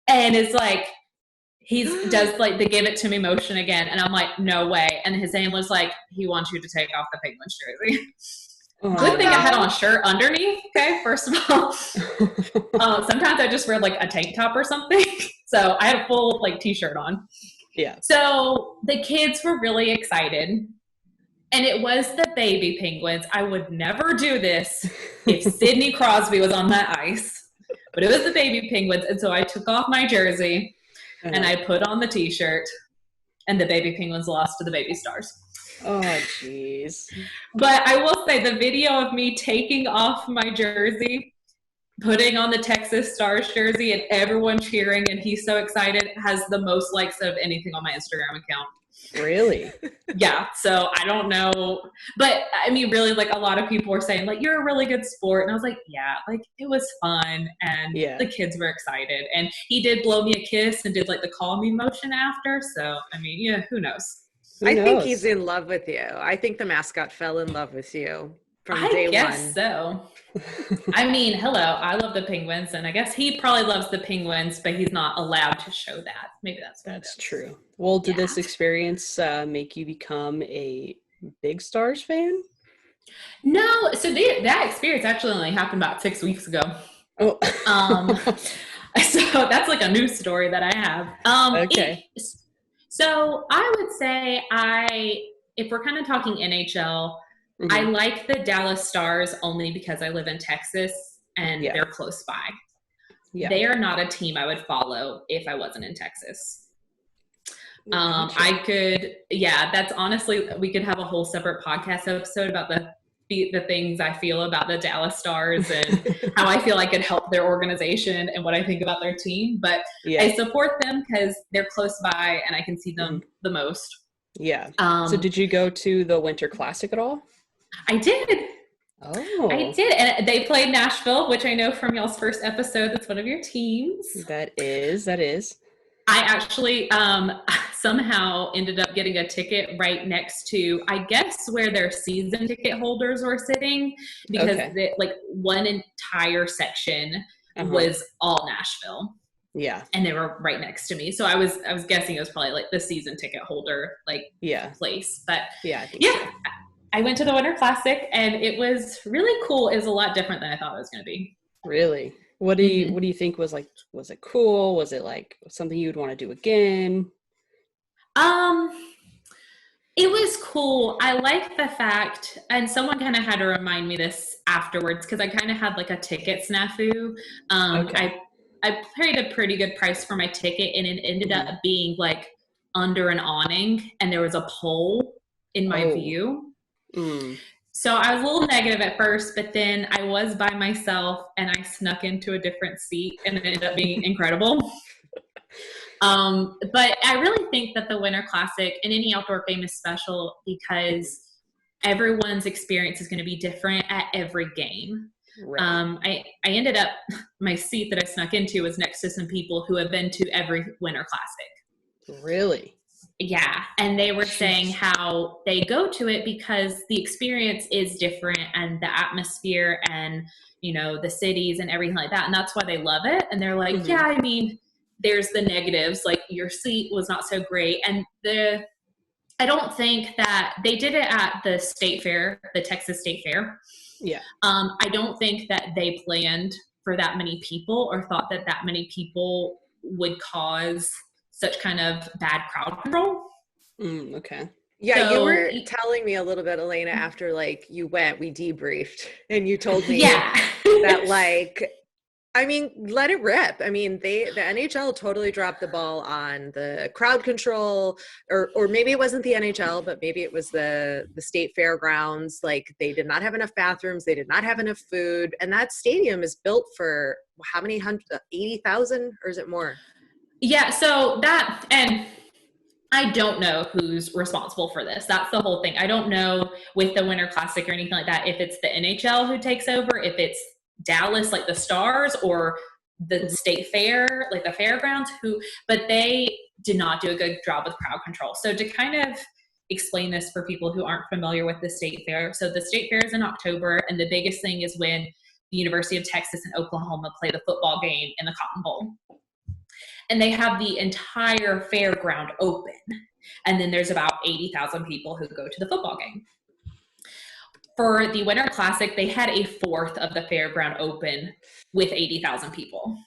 And it's like, does like the give it to me motion again. And I'm like, no way. And his name was like, he wants you to take off the Penguins jersey. Good thing I had on a shirt underneath. Okay, first of all. Sometimes I just wear like a tank top or something. So I had a full like t-shirt on. Yeah. So the kids were really excited. And it was the baby Penguins. I would never do this if Sidney Crosby was on that ice. But it was the baby Penguins. And so I took off my jersey and I put on the t-shirt. And the baby Penguins lost to the baby Stars. Oh, jeez. But I will say the video of me taking off my jersey, putting on the Texas Stars jersey, and everyone cheering, and he's so excited, has the most likes of anything on my Instagram account. Really? Yeah. So I don't know. But I mean, really, like a lot of people were saying, like, you're a really good sport. And I was like, yeah, like it was fun. And the kids were excited. And he did blow me a kiss and did like the call me motion after. So, I mean, yeah, who knows? I think he's in love with you. I think the mascot fell in love with you from day one. I guess so. I mean, hello, I love the Penguins, and I guess he probably loves the Penguins, but he's not allowed to show that. Maybe that's true. Well, did this experience make you become a big Stars fan? No. So that experience actually only happened about 6 weeks ago. Oh. So that's like a news story that I have. Okay. So I would say if we're kind of talking NHL, I like the Dallas Stars only because I live in Texas and they're close by. Yeah. They are not a team I would follow if I wasn't in Texas. That's honestly, we could have a whole separate podcast episode about the things I feel about the Dallas Stars and how I feel I could help their organization and what I think about their team. But I support them because they're close by and I can see them the most. Yeah. So did you go to the Winter Classic at all? I did. Oh. I did. And they played Nashville, which I know from y'all's first episode, that's one of your teams. That is. I actually somehow ended up getting a ticket right next to, I guess, where their season ticket holders were sitting, because one entire section was all Nashville. Yeah. And they were right next to me. So I was guessing it was probably like the season ticket holder place. But I think so. I went to the Winter Classic and it was really cool. It was a lot different than I thought it was going to be. Really? What do you think was it cool? Was it like something you would want to do again? It was cool. I like the fact, and someone kind of had to remind me this afterwards, because I kind of had like a ticket snafu. I paid a pretty good price for my ticket, and it ended up being like under an awning, and there was a pole in my view. So I was a little negative at first, but then I was by myself and I snuck into a different seat and it ended up being incredible. But I really think that the Winter Classic and any outdoor game is special because everyone's experience is going to be different at every game. Right. I ended up, my seat that I snuck into was next to some people who have been to every Winter Classic. Really? Yeah. And they were saying how they go to it because the experience is different and the atmosphere and, the cities and everything like that. And that's why they love it. And they're like, yeah, I mean, there's the negatives, like your seat was not so great. And I don't think that they did it at the state fair, the Texas State Fair. Yeah. I don't think that they planned for that many people or thought that many people would cause such kind of bad crowd control. Okay. Yeah, so, you were telling me a little bit, Alana, after we debriefed and you told me that I mean, let it rip. I mean, the NHL totally dropped the ball on the crowd control, or maybe it wasn't the NHL, but maybe it was the state fairgrounds. Like, they did not have enough bathrooms, they did not have enough food, and that stadium is built for how many 80,000, or is it more? Yeah, so that, and I don't know who's responsible for this. That's the whole thing. I don't know with the Winter Classic or anything like that, if it's the NHL who takes over, if it's Dallas, like the Stars, or the state fair, like the fairgrounds, but they did not do a good job with crowd control. So to kind of explain this for people who aren't familiar with the state fair. So the state fair is in October, and the biggest thing is when the University of Texas and Oklahoma play the football game in the Cotton Bowl. And they have the entire fairground open. And then there's about 80,000 people who go to the football game. For the Winter Classic, they had a fourth of the fairground open with 80,000 people.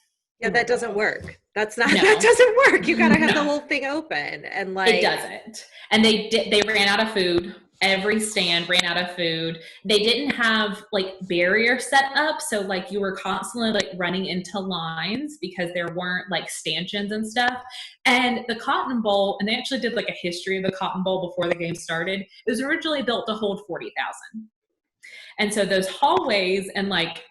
Yeah, that doesn't work. That doesn't work. You got to have the whole thing open. And like, it doesn't. And they ran out of food. Every stand ran out of food. They didn't have like barriers set up. So like you were constantly like running into lines because there weren't like stanchions and stuff. And the Cotton Bowl, and they actually did like a history of the Cotton Bowl before the game started. It was originally built to hold 40,000. And so those hallways and like,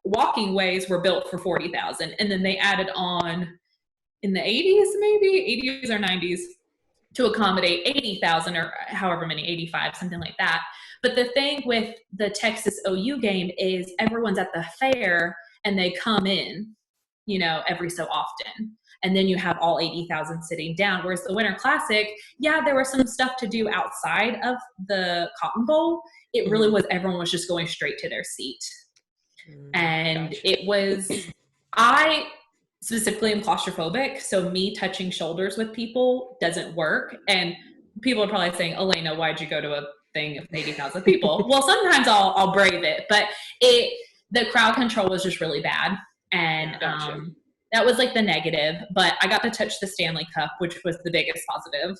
walking ways were built for 40,000. And then they added on in the 80s, maybe 80s or 90s, to accommodate 80,000 or however many, 85, something like that. But the thing with the Texas OU game is everyone's at the fair and they come in, every so often. And then you have all 80,000 sitting down. Whereas the Winter Classic, there was some stuff to do outside of the Cotton Bowl. It really was, everyone was just going straight to their seat. And gotcha. It was, I specifically am claustrophobic, so me touching shoulders with people doesn't work. And people are probably saying, Elena, why'd you go to a thing of 80,000 people? Well, sometimes I'll brave it, but the crowd control was just really bad. And gotcha. That was like the negative, but I got to touch the Stanley Cup, which was the biggest positive.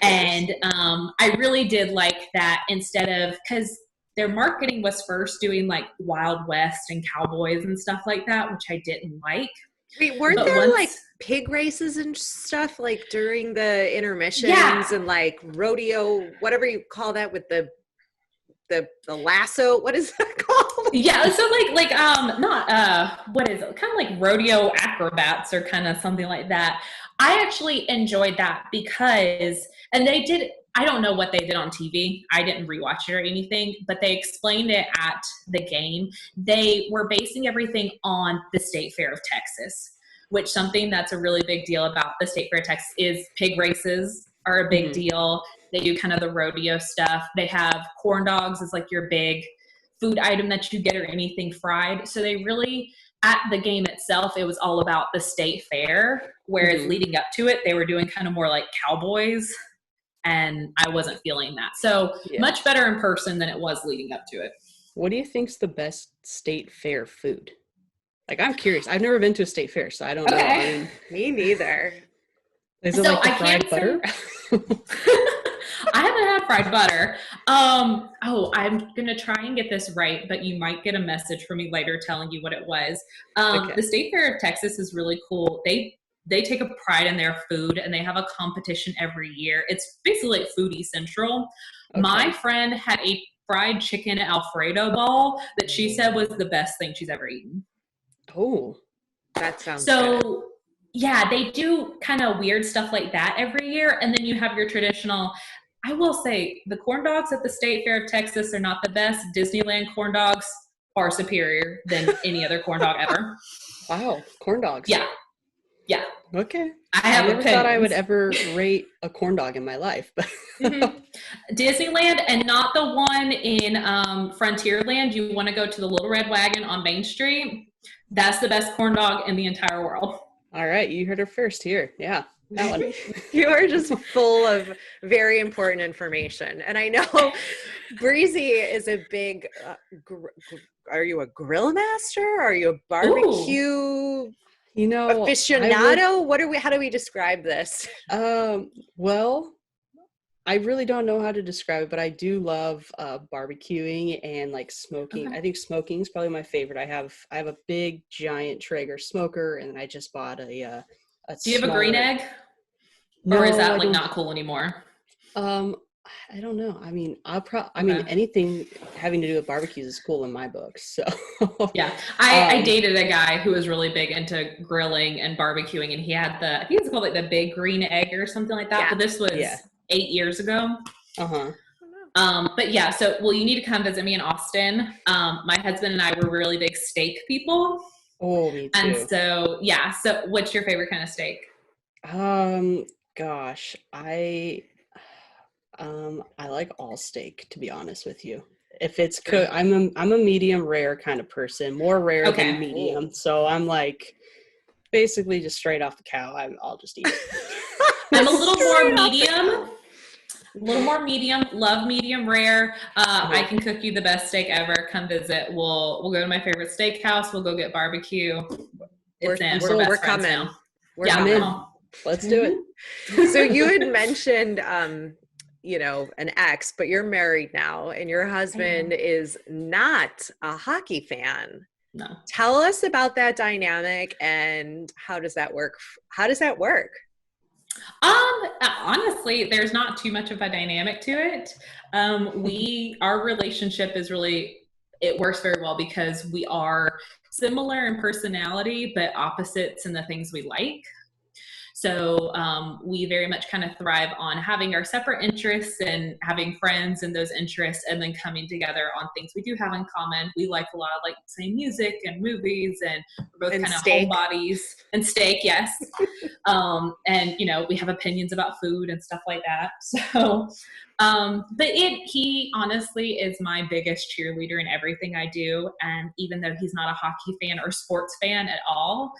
And I really did like that, instead of, because their marketing was first doing like Wild West and cowboys and stuff like that, which I didn't like. Wait, weren't there like pig races and stuff like during the intermissions and like rodeo, whatever you call that, with the lasso? What is that called? Yeah, so like not what is it? Kind of like rodeo acrobats or kind of something like that. I actually enjoyed that because, and they did, I don't know what they did on TV. I didn't rewatch it or anything, but they explained it at the game. They were basing everything on the State Fair of Texas, which something that's a really big deal about the State Fair of Texas is pig races are a big deal. They do kind of the rodeo stuff. They have corn dogs as like your big food item that you get, or anything fried. So they really, at the game itself, it was all about the State Fair, whereas leading up to it, they were doing kind of more like cowboys. And I wasn't feeling that. So much better in person than it was leading up to it. What do you think's the best state fair food? Like, I'm curious. I've never been to a sate fair, so I don't know. I mean, me neither. Is it like the fried butter? I haven't had fried butter. I'm going to try and get this right, but you might get a message from me later telling you what it was. The State Fair of Texas is really cool. They take a pride in their food, and they have a competition every year. It's basically like Foodie Central. Okay. My friend had a fried chicken Alfredo ball that she said was the best thing she's ever eaten. Oh, that sounds good. Yeah, they do kind of weird stuff like that every year. And then you have your traditional, I will say, the corn dogs at the State Fair of Texas are not the best. Disneyland corn dogs are superior than any other corn dog ever. Wow, corn dogs. Yeah. Yeah. Okay. I never thought I would ever rate a corn dog in my life. But Disneyland, and not the one in Frontierland. You want to go to the Little Red Wagon on Main Street. That's the best corn dog in the entire world. All right. You heard her first here. Yeah. That one. You are just full of very important information. And I know Breezy is a big, are you a grill master? Are you a barbecue aficionado? How do we describe this? Well, I really don't know how to describe it, but I do love barbecuing and like smoking. Okay. I think smoking is probably my favorite. I have a big giant Traeger smoker, and I just bought a Do you have a green egg? No, Or is that I like don't. not cool anymore? I don't know. I mean, I mean, anything having to do with barbecues is cool in my books. So yeah, I dated a guy who was really big into grilling and barbecuing, and he had I think it's called like the big green egg or something like that. Yeah. But this was 8 years ago. But yeah, so you need to come visit me in Austin. My husband and I were really big steak people. Oh, me too. And so yeah, so what's your favorite kind of steak? Gosh, I like all steak, to be honest with you. If it's cooked, I'm a medium rare kind of person, more rare than medium. So I'm like basically just straight off the cow. I'll just eat it. I'm a little more medium. Love medium rare. I can cook you the best steak ever. Come visit. We'll go to my favorite steakhouse. We'll go get barbecue. We're coming. Now. I'm in. Let's do it. So you had mentioned an ex, but you're married now, and your husband is not a hockey fan. No. Tell us about that dynamic and how does that work? Honestly, there's not too much of a dynamic to it. Our relationship is it works very well because we are similar in personality, but opposites in the things we like. So we very much kind of thrive on having our separate interests and having friends in those interests and then coming together on things we do have in common. We like a lot of same music and movies, and we're both kind of homebodies, and steak, yes. And we have opinions about food and stuff like that. So, but he honestly is my biggest cheerleader in everything I do. And even though he's not a hockey fan or sports fan at all,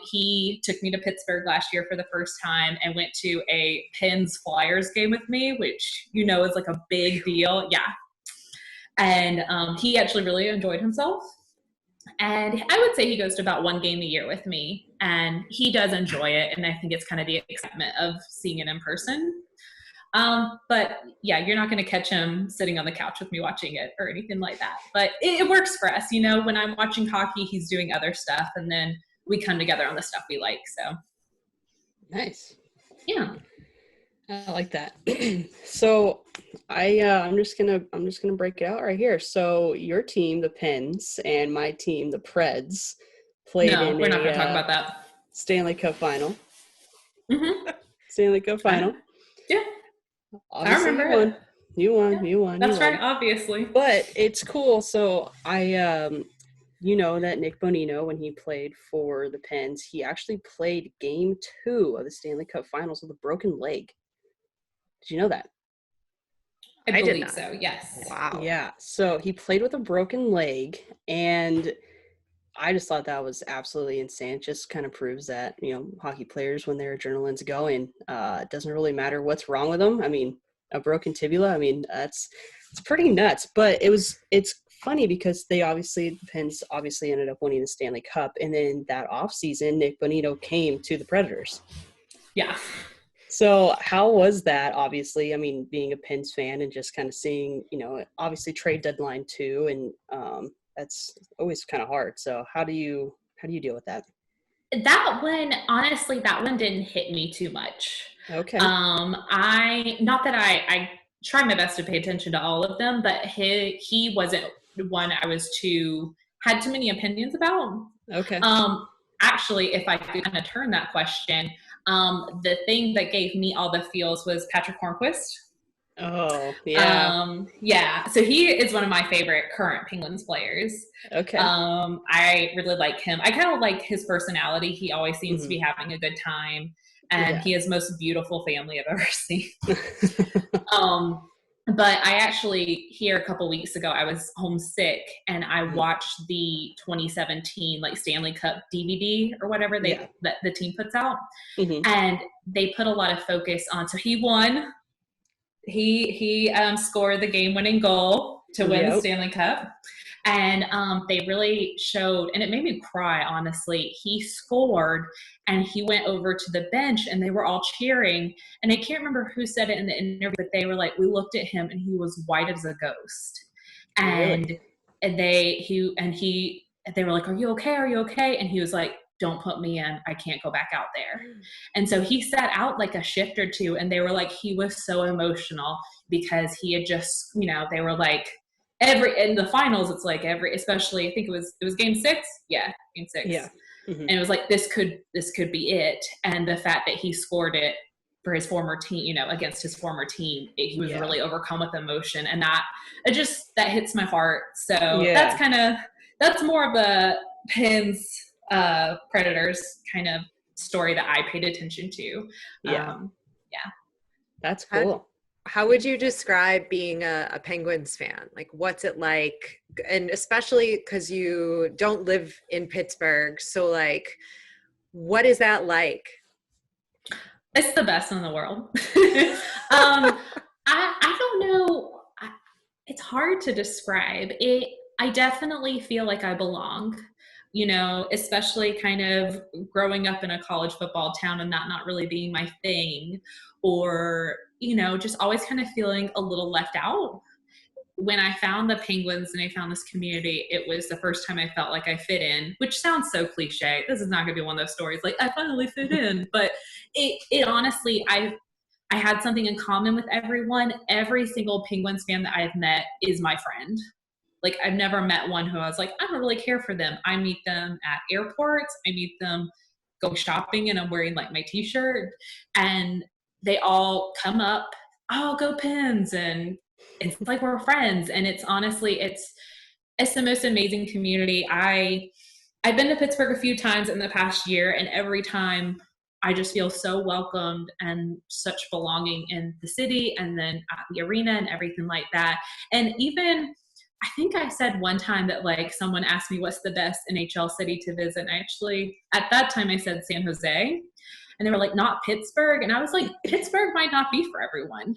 he took me to Pittsburgh last year for the first time and went to a Pens Flyers game with me, which is like a big deal. Yeah. And he actually really enjoyed himself. And I would say he goes to about one game a year with me, and he does enjoy it. And I think it's kind of the excitement of seeing it in person. But yeah, you're not going to catch him sitting on the couch with me watching it or anything like that. But it works for us. When I'm watching hockey, he's doing other stuff, and then we come together on the stuff we like. So nice. Yeah. I like that. So I'm just gonna break it out right here. So your team, the Pens, and my team, the Preds, played in we're not gonna talk about that. Stanley Cup final. Mm-hmm. Stanley Cup final. Yeah. Obviously, I remember you won. That's right, obviously. But it's cool. So I that Nick Bonino, when he played for the Pens, he actually played game 2 of the Stanley Cup finals with a broken leg. Did you know that? I believe so, yes. Wow. Yeah. So he played with a broken leg, and I just thought that was absolutely insane. It just kind of proves that, hockey players, when their adrenaline's going, it doesn't really matter what's wrong with them. I mean, a broken tibia, it's pretty nuts. But it's funny because the Pens obviously ended up winning the Stanley Cup, and then that offseason, Nick Bonino came to the Predators. Yeah. So how was that, obviously, being a Pens fan and just kind of seeing, obviously trade deadline too, and that's always kind of hard. So how do you deal with that? That one didn't hit me too much. Okay. Not that I try my best to pay attention to all of them, but he wasn't one I had too many opinions about. Okay. Actually, if I could kind of turn that question, the thing that gave me all the feels was Patrick Hornquist. Oh, yeah. Yeah. So he is one of my favorite current Penguins players. Okay. I really like him. I kind of like his personality. He always seems to be having a good time, and he has the most beautiful family I've ever seen. But I actually, here a couple weeks ago, I was homesick, and I watched the 2017 Stanley Cup DVD or whatever that the team puts out, and they put a lot of focus on. So he won. He scored the game-winning goal to win the Stanley Cup, And they really showed, and it made me cry, honestly. He scored and he went over to the bench and they were all cheering. And I can't remember who said it in the interview, but they were like, we looked at him and he was white as a ghost. And Really? they were like, are you okay? Are you okay? And he was like, don't put me in. I can't go back out there. And so he sat out like a shift or two, and they were like, he was so emotional because he had just, they were like, in the finals, it's like especially, I think it was game 6. Yeah, game 6. Yeah. Mm-hmm. And it was like, this could be it. And the fact that he scored it for his former team, against his former team, he was really overcome with emotion. And that hits my heart. So that's more of a Pens Predators kind of story that I paid attention to. Yeah. That's cool. How would you describe being a Penguins fan? Like, what's it like? And especially because you don't live in Pittsburgh. So like, what is that like? It's the best in the world. I don't know. It's hard to describe it. I definitely feel like I belong, especially kind of growing up in a college football town and that not really being my thing, or, just always kind of feeling a little left out. When I found the Penguins and I found this community, it was the first time I felt like I fit in, which sounds so cliche. This is not going to be one of those stories like I finally fit in, but it honestly, I had something in common with everyone. Every single Penguins fan that I've met is my friend. Like, I've never met one who I was like, I don't really care for them. I meet them at airports. I meet them going shopping and I'm wearing like my t-shirt, and they all come up, oh, go Pens. And it's like we're friends. And it's honestly, it's the most amazing community. I've been to Pittsburgh a few times in the past year, and every time I just feel so welcomed and such belonging in the city and then at the arena and everything like that. And even, I think I said one time that like someone asked me what's the best NHL city to visit. And I actually, at that time I said San Jose, and they were like, not Pittsburgh. And I was like, Pittsburgh might not be for everyone.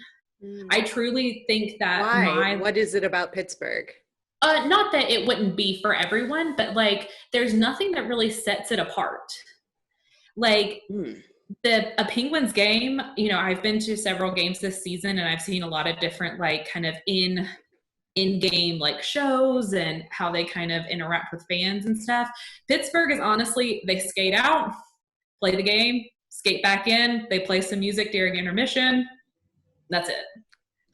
I truly think that. Why? What is it about Pittsburgh? Not that it wouldn't be for everyone, but like there's nothing that really sets it apart. Like a Penguins game, I've been to several games this season and I've seen a lot of different like kind of in-game like shows and how they kind of interact with fans and stuff. Pittsburgh is honestly, they skate out, play the game, skate back in, they play some music during intermission. That's it.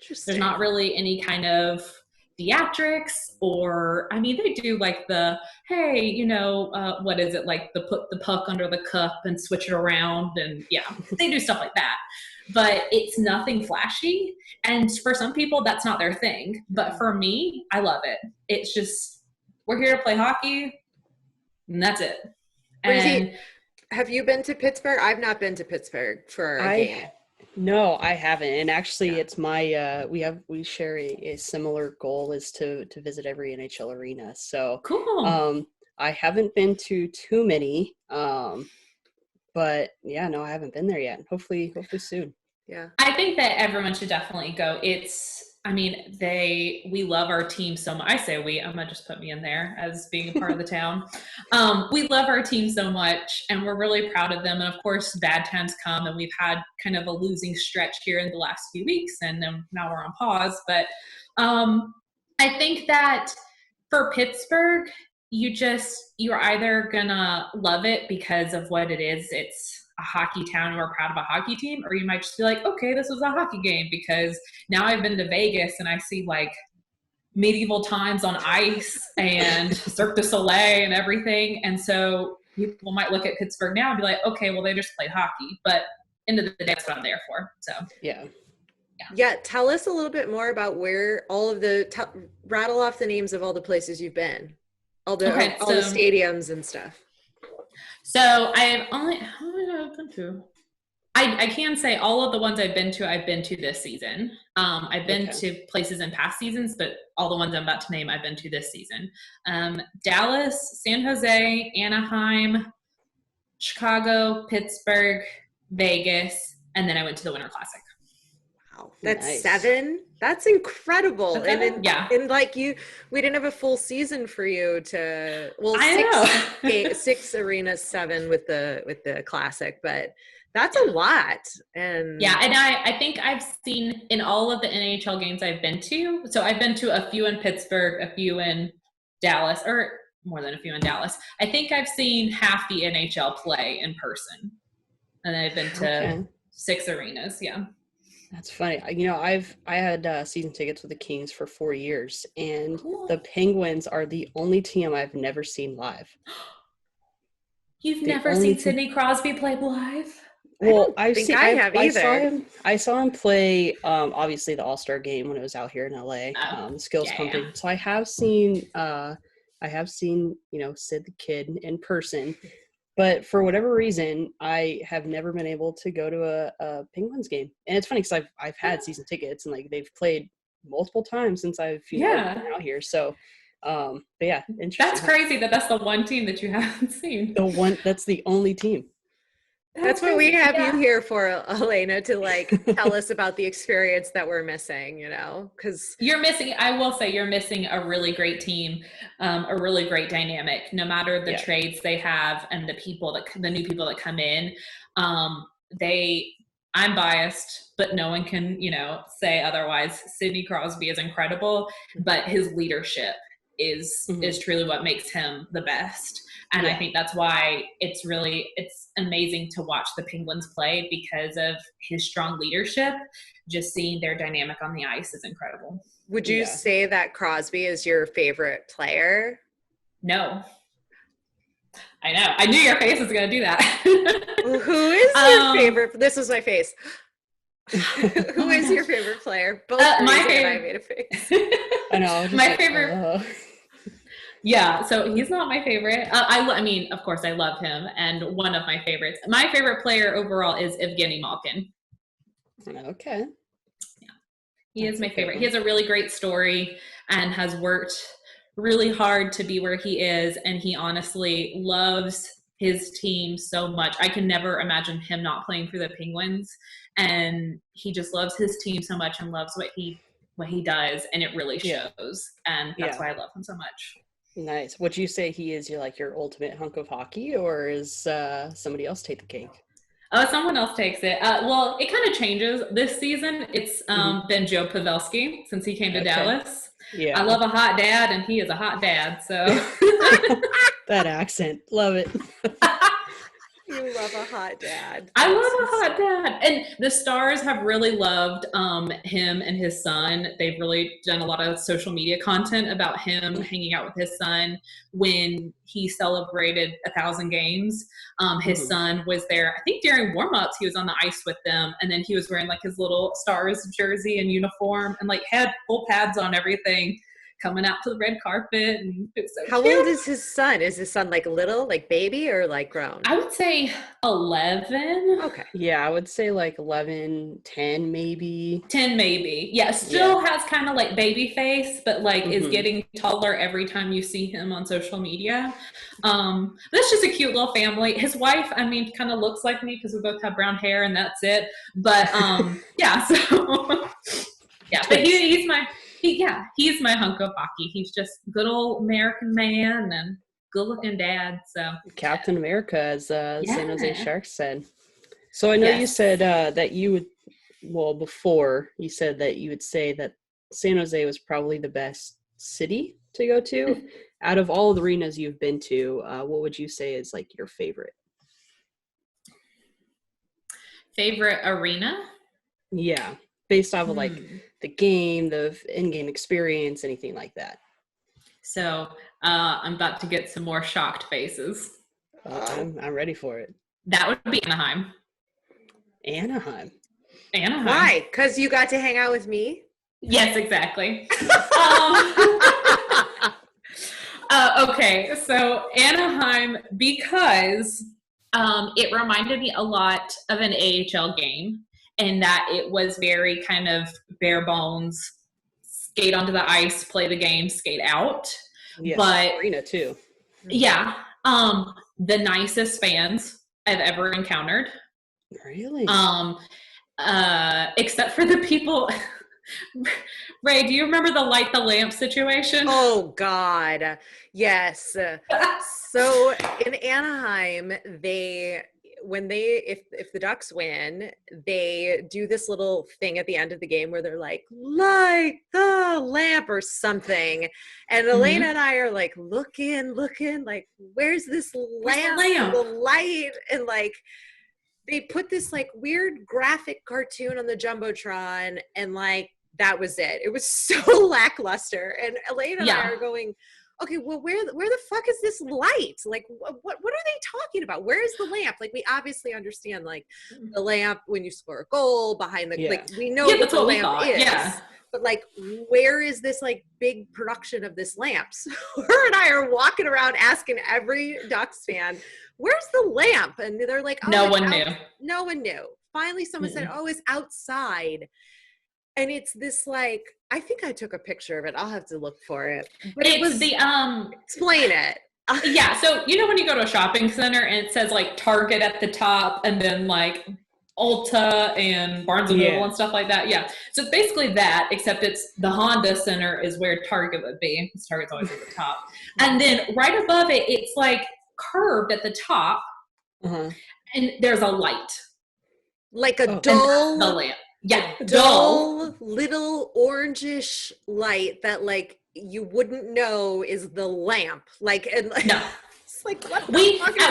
There's not really any kind of theatrics, or I mean they do like the hey what is it, like the put the puck under the cup and switch it around, and they do stuff like that, but it's nothing flashy, and for some people that's not their thing, but for me I love it. It's just, we're here to play hockey and that's it. And have you been to Pittsburgh? I've not been to Pittsburgh for a game. No, I haven't. And actually it's my we share a similar goal, is to visit every NHL arena. So cool. I haven't been to too many. But I haven't been there yet. Hopefully soon. Yeah. I think that everyone should definitely go. We love our team so much. I say we, I'm gonna just put me in there as being a part of the town. We love our team so much and we're really proud of them. And of course, bad times come, and we've had kind of a losing stretch here in the last few weeks, and then now we're on pause. But I think that for Pittsburgh, you're either gonna love it because of what it is. It's a hockey town and we're proud of a hockey team, or you might just be like, okay, this was a hockey game, because now I've been to Vegas and I see like medieval times on ice and Cirque du Soleil and everything. And so people might look at Pittsburgh now and be like, okay, well, they just played hockey, but end of the day, that's what I'm there for. So yeah, tell us a little bit more about where all of rattle off the names of all the places you've been, all the stadiums and stuff. So how many have I been to? I can say all of the ones I've been to this season. I've been to places in past seasons, but all the ones I'm about to name, I've been to this season. Dallas, San Jose, Anaheim, Chicago, Pittsburgh, Vegas, and then I went to the Winter Classic. Wow, that's Nice. 7. That's incredible. Okay. And then, Yeah. and like we didn't have a full season for you to. Well, I know. 6 arenas, 7 with the classic, but that's a lot. And yeah, and I think I've seen in all of the NHL games I've been to. So I've been to a few in Pittsburgh, a few in Dallas, or more than a few in Dallas. I think I've seen half the NHL play in person, and I've been to 6 arenas. Yeah. That's funny. I had season tickets with the Kings for 4 years, and Cool. the Penguins are the only team I've never seen live. You've never seen Sidney Crosby play live? Well, I saw him play obviously the All-Star game when it was out here in LA, skills pumping. So I have seen Sid the Kid in person. But for whatever reason, I have never been able to go to a Penguins game. And it's funny because I've had season tickets, and like they've played multiple times since I've been out here. So, but yeah, interesting. That's crazy that's the one team that you haven't seen. That's the only team. That's what we have you here for, Elena, to like tell us about the experience that we're missing, because I will say you're missing a really great team, a really great dynamic, no matter the trades they have and the new people that come in. I'm biased, but no one can, say otherwise. Sidney Crosby is incredible, but his leadership is truly what makes him the best. And I think that's why it's amazing to watch the Penguins play, because of his strong leadership. Just seeing their dynamic on the ice is incredible. Would you say that Crosby is your favorite player? No. I know. I knew your face was going to do that. Who is your favorite? This is my face. Who is your favorite player? Both my favorite. I made a face. I know. My favorite. Yeah, so he's not my favorite. I mean, of course, I love him, and one of my favorites. My favorite player overall is Evgeny Malkin. Okay. Yeah, he is my favorite. He has a really great story and has worked really hard to be where he is, and he honestly loves his team so much. I can never imagine him not playing for the Penguins, and he just loves his team so much and loves what he does, and it really shows, and that's why I love him so much. Nice. Would you say he is your ultimate hunk of hockey, or is somebody else take the cake? Someone else takes it. Well, it kind of changes this season. It's been Joe Pavelski since he came to Dallas. Yeah, I love a hot dad, and he is a hot dad. So that accent, love it. You love a hot dad. I love a hot dad. And the Stars have really loved him and his son. They've really done a lot of social media content about him hanging out with his son. When he celebrated 1,000 games, his son was there. I think during warm-ups, he was on the ice with them. And then he was wearing like his little Stars jersey and uniform, and like had full pads on everything, coming out to the red carpet. And it's so How cute. old is his son? Is his son like little, like baby, or like grown? I would say 11. Okay. Yeah, I would say like 11, 10 maybe. 10 maybe. Yeah, still has kind of like baby face, but like is getting taller every time you see him on social media. That's just a cute little family. His wife, I mean, kind of looks like me because we both have brown hair and that's it. But yeah, so yeah, but he's my hunk of hockey. He's just good old American man and good looking dad. So Captain America, as San Jose Sharks said. So I know you said that you would, before you said that you would say that San Jose was probably the best city to go to. Out of all the arenas you've been to, what would you say is like your favorite? Favorite arena? Yeah, based off of like the game, the in-game experience, anything like that. So I'm about to get some more shocked faces. I'm ready for it. That would be Anaheim. Anaheim. Why? Because you got to hang out with me? Yes, exactly. Okay, so Anaheim, because it reminded me a lot of an AHL game, in that it was very kind of bare bones, skate onto the ice, play the game, skate out. Yes, but arena too. Yeah, the nicest fans I've ever encountered. Really? except for the people. Ray, do you remember the light the lamp situation? Oh God, yes. So in Anaheim, if the Ducks win, they do this little thing at the end of the game where they're like, light the lamp or something. And Elena and I are like looking, like, where's this lamp? The light, and like they put this like weird graphic cartoon on the Jumbotron, and like that was it. It was so lackluster. And Elaine and I are going, okay, well, where the fuck is this light? Like, what are they talking about? Where is the lamp? Like, we obviously understand like the lamp when you score a goal behind the like we know what the lamp is. Yeah. But like, where is this like big production of this lamp? So her and I are walking around asking every Ducks fan, where's the lamp? And they're like, oh, no one knew. No one knew. Finally, someone said, oh, it's outside. And it's this like, I think I took a picture of it. I'll have to look for it. But it was the explain it. Yeah. So you know when you go to a shopping center and it says like Target at the top and then like Ulta and Barnes and Noble and stuff like that. Yeah. So it's basically that, except it's the Honda Center is where Target would be, because Target's always at the top. And then right above it, it's like curved at the top, and there's a light, like a dull the lamp. Yeah, dull little orangish light that like you wouldn't know is the lamp. Like, and like, no. Like, what at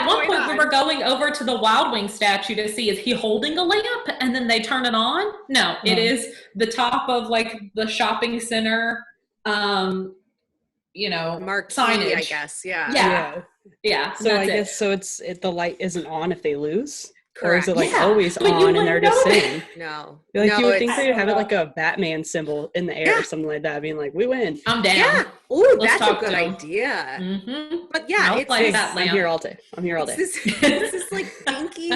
one point we were going over to the Wild Wing statue to see, is he holding a lamp? And then they turn it on. No, it is the top of like the shopping center, you know, marked signage, I guess. Yeah. So I guess the light isn't on if they lose. Correct. Or is it like always on and they're just saying? No. Like you would think they'd have it like a Batman symbol in the air or something like that, being like, we win. I'm down. Yeah. Oh, that's a good idea. But yeah, it's like that lamp. I'm here all day. This is like dinky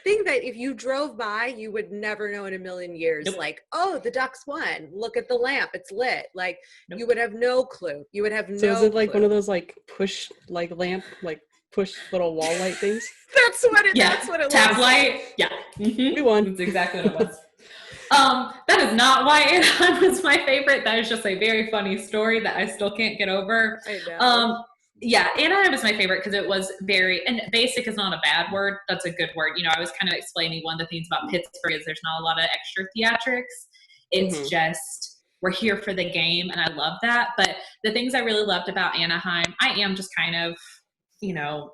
thing that if you drove by, you would never know in a million years. Nope. Like, oh, the Ducks won. Look at the lamp. It's lit. Like you would have no clue. You would have no clue. So is it like one of those like push like lamp, like push little wall light things? That's what it Tap was. light. Yeah. We won. That's exactly what it was. That is not why Anaheim was my favorite. That is just a very funny story that I still can't get over. I know. Yeah, Anaheim was my favorite because it was very, and basic is not a bad word. That's a good word. You know, I was kind of explaining one of the things about Pittsburgh is there's not a lot of extra theatrics. It's just, we're here for the game, and I love that. But the things I really loved about Anaheim, I am just kind of, you know,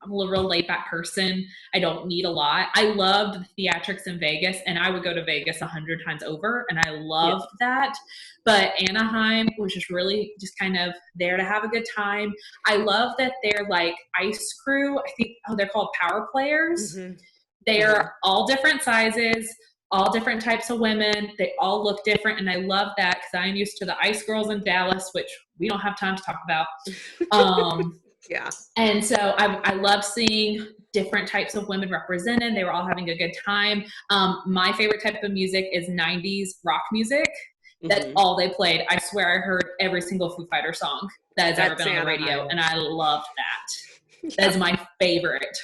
I'm a real laid back person. I don't need a lot. I loved the theatrics in Vegas, and I would go to Vegas 100 times over, and I loved that. But Anaheim was just really just kind of there to have a good time. I love that they're like ice crew. I think they're called power players. They're all different sizes, all different types of women. They all look different, and I love that because I'm used to the ice girls in Dallas, which we don't have time to talk about. Yeah. And so I love seeing different types of women represented. They were all having a good time. My favorite type of music is 90s rock music. That's all they played. I swear I heard every single Foo Fighter song that has ever been on the radio, and I loved that. That's my favorite.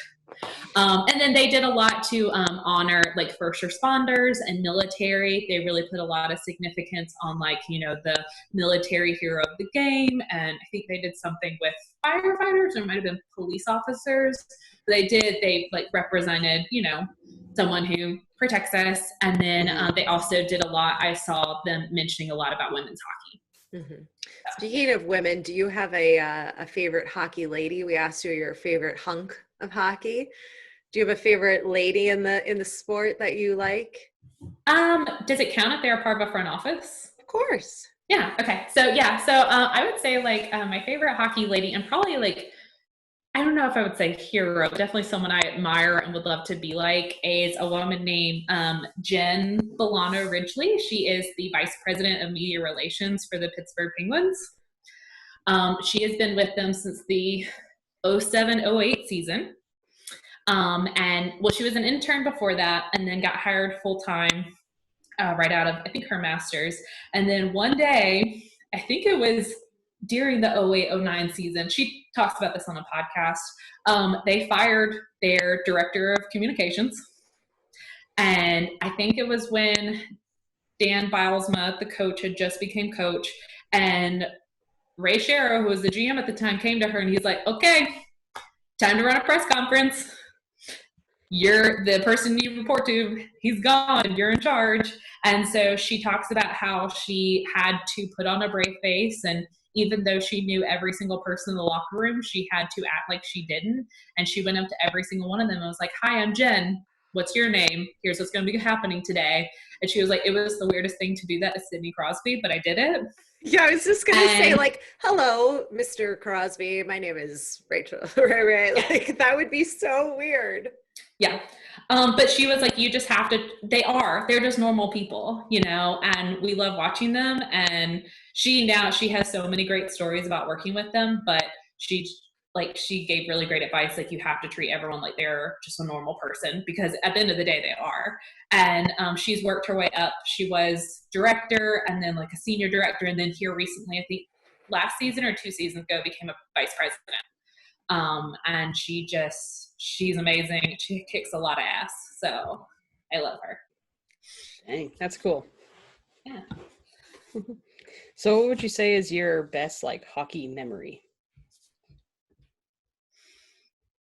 And then they did a lot to honor like first responders and military. They really put a lot of significance on like, you know, the military hero of the game. And I think they did something with firefighters, or it might have been police officers. But they like represented, you know, someone who protects us. And then they also did a lot. I saw them mentioning a lot about women's hockey. Speaking of women, do you have a favorite hockey lady? We asked you your favorite hunk of hockey. Do you have a favorite lady in the sport that you like? Does it count if they're a part of a front office? Of course. Yeah. Okay. So I would say like my favorite hockey lady, and probably like, I don't know if I would say hero, but definitely someone I admire and would love to be like, is a woman named Jen Bolano Ridgely. She is the vice president of media relations for the Pittsburgh Penguins. She has been with them since the 07-08 season. And well, she was an intern before that, and then got hired full time right out of, I think, her master's. And then one day, I think it was during the 08-09 season, she talks about this on a podcast. They fired their director of communications, And I think it was when Dan Bilesma, the coach, had just became coach, and Ray Shero, who was the GM at the time, came to her and he's like, okay, time to run a press conference. You're the person you report to. He's gone. You're in charge. And so she talks about how she had to put on a brave face. And even though she knew every single person in the locker room, she had to act like she didn't. And she went up to every single one of them and was like, hi, I'm Jen. What's your name? Here's what's going to be happening today. And she was like, it was the weirdest thing to do that to Sidney Crosby, but I did it. Yeah, I was just going to say, like, hello, Mr. Crosby. My name is Rachel. Right. Like, that would be so weird. Yeah. But she was like, you just have to, they're just normal people, you know, and we love watching them. And she has so many great stories about working with them, but she gave really great advice. Like, you have to treat everyone like they're just a normal person, because at the end of the day, they are. And she's worked her way up. She was director and then like a senior director. And then here recently, I think last season or 2 seasons ago, became a vice president. And she's amazing. She kicks a lot of ass. So I love her. Dang, that's cool. Yeah. So what would you say is your best like hockey memory?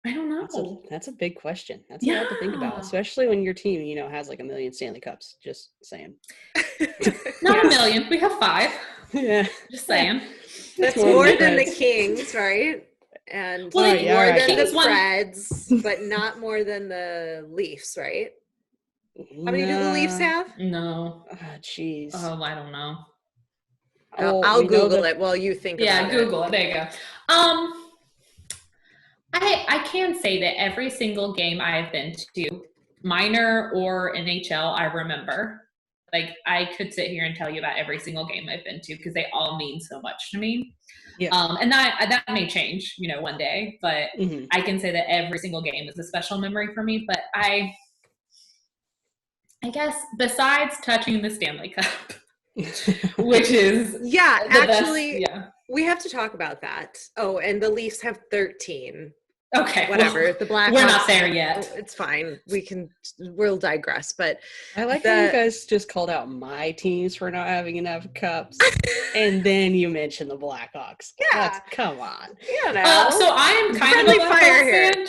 I don't know. That's a big question. That's a lot to think about, especially when your team, you know, has like 1 million Stanley Cups. Just saying. Not 1 million. We have 5. Yeah. Just saying. That's more than the Kings, right? And more than the Preds, but not more than the Leafs, right? How many do the Leafs have? No. Oh, jeez. Oh, I don't know. I'll Google it while you think about it. Yeah, Google it. There you go. I can say that every single game I've been to, minor or NHL, I remember. Like, I could sit here and tell you about every single game I've been to because they all mean so much to me. Yeah. And that may change, you know, one day, but I can say that every single game is a special memory for me. But I guess besides touching the Stanley Cup, which is actually, we have to talk about that. Oh, and the Leafs have 13. Okay, whatever. Well, the Blackhawks, we're not there yet. It's fine. We'll digress. But I like how you guys just called out my teams for not having enough cups, and then you mentioned the Blackhawks. Yeah, come on. Yeah, so I'm kind of a fire here.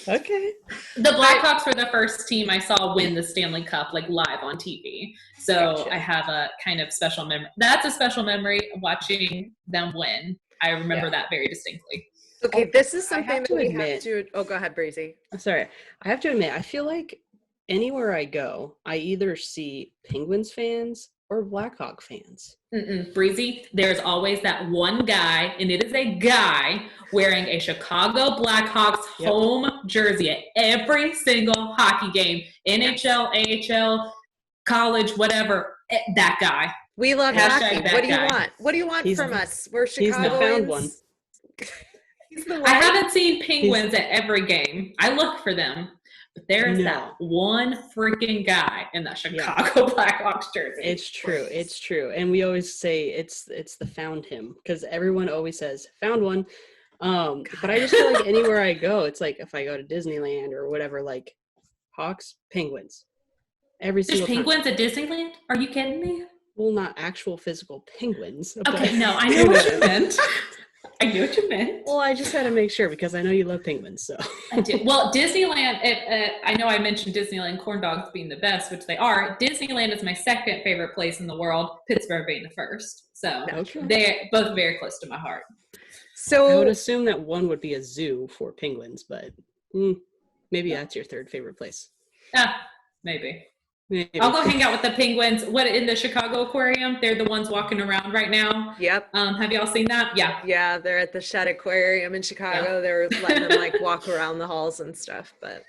Okay. The Blackhawks were the first team I saw win the Stanley Cup, like live on TV. So I have a kind of special memory. That's a special memory of watching them win. I remember that very distinctly. Okay, this is something that we have to. Oh, go ahead, Breezy. Sorry, I have to admit, I feel like anywhere I go, I either see Penguins fans or Blackhawk fans. Breezy, there's always that one guy, and it is a guy wearing a Chicago Blackhawks home jersey at every single hockey game, NHL, AHL, college, whatever. That guy. We love hockey. What do you want? What do you want from us? We're Chicagoans. He's the found one. I haven't seen Penguins at every game. I look for them, but there's that one freaking guy in that Chicago Blackhawks jersey. It's true. And we always say it's the found him, because everyone always says found one. But I just feel like anywhere I go, it's like if I go to Disneyland or whatever, like Hawks, Penguins. Every single time. There's penguins at Disneyland? Are you kidding me? Well, not actual physical penguins. Okay, no, I know what you meant. I knew what you meant. Well, I just had to make sure because I know you love penguins. So I do. Well, Disneyland. I know I mentioned Disneyland corn dogs being the best, which they are. Disneyland is my second favorite place in the world. Pittsburgh being the first. So they're both very close to my heart. So I would assume that one would be a zoo for penguins, but maybe that's your third favorite place. Maybe. I'll go hang out with the penguins. What in the Chicago Aquarium? They're the ones walking around right now. Yep. Have y'all seen that? Yeah. Yeah, they're at the Shed Aquarium in Chicago. Yeah. They're letting them like walk around the halls and stuff. But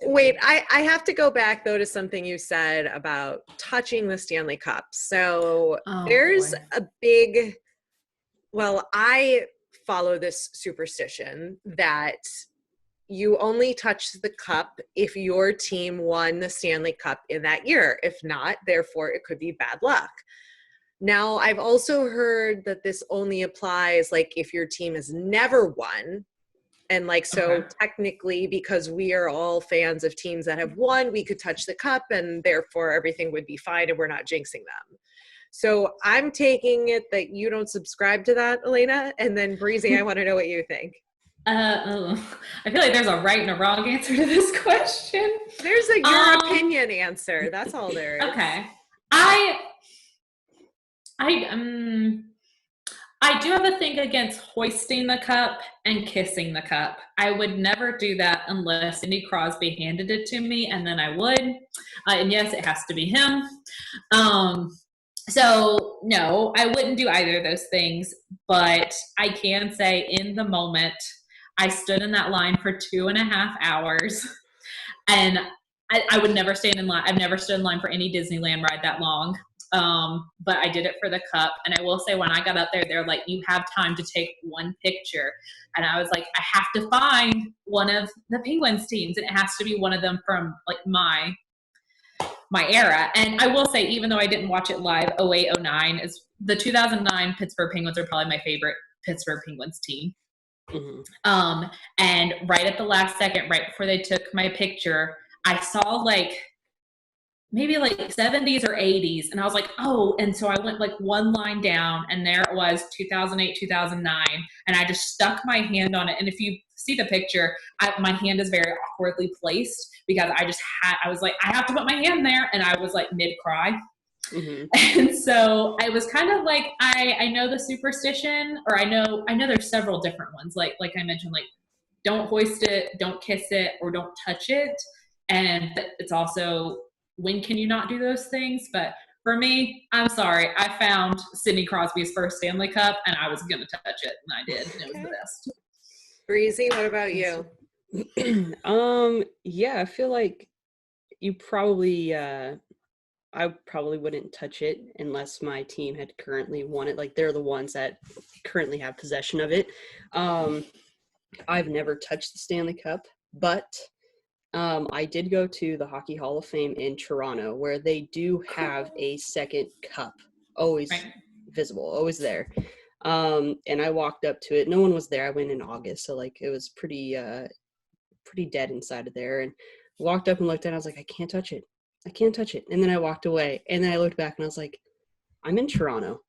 wait, I have to go back though to something you said about touching the Stanley Cup. So there's a big. Well, I follow this superstition that you only touch the cup if your team won the Stanley Cup in that year. If not, therefore, it could be bad luck. Now, I've also heard that this only applies like if your team has never won, And like, so technically, because we are all fans of teams that have won, we could touch the cup and therefore everything would be fine and we're not jinxing them. So I'm taking it that you don't subscribe to that, Elena. And then Breezy, I want to know what you think. I feel like there's a right and a wrong answer to this question. There's a your opinion answer. That's all there is. Okay. I do have a thing against hoisting the cup and kissing the cup. I would never do that unless Sidney Crosby handed it to me, and then I would. And yes, it has to be him. So no, I wouldn't do either of those things. But I can say in the moment, I stood in that line for 2.5 hours, and I would never stand in line. I've never stood in line for any Disneyland ride that long. But I did it for the cup. And I will say when I got up there, they're like, you have time to take one picture. And I was like, I have to find one of the Penguins teams. And it has to be one of them from like my era. And I will say, even though I didn't watch it live, 08, 09 is the 2009 Pittsburgh Penguins are probably my favorite Pittsburgh Penguins team. Mm-hmm. And right at the last second, right before they took my picture, I saw like maybe like 70s or 80s. And I was like, oh, and so I went like one line down and there it was 2008, 2009. And I just stuck my hand on it. And if you see the picture, my hand is very awkwardly placed because I was like, I have to put my hand there. And I was like mid-cry. Mm-hmm. And so I was kind of like, I know the superstition, or I know there's several different ones. Like I mentioned, like don't hoist it, don't kiss it, or don't touch it. And it's also, when can you not do those things? But for me, I'm sorry. I found Sidney Crosby's first Stanley Cup, and I was going to touch it, and I did. And it was the best. Breezy, what about you? Yeah, I feel like you probably, I probably wouldn't touch it unless my team had currently won it. Like they're the ones that currently have possession of it. I've never touched the Stanley Cup, but I did go to the Hockey Hall of Fame in Toronto, where they do have a second cup, always visible, always there. And I walked up to it. No one was there. I went in August, so like it was pretty dead inside of there. And walked up and looked at it. I was like, I can't touch it. I can't touch it. And then I walked away. And then I looked back and I was like, I'm in Toronto.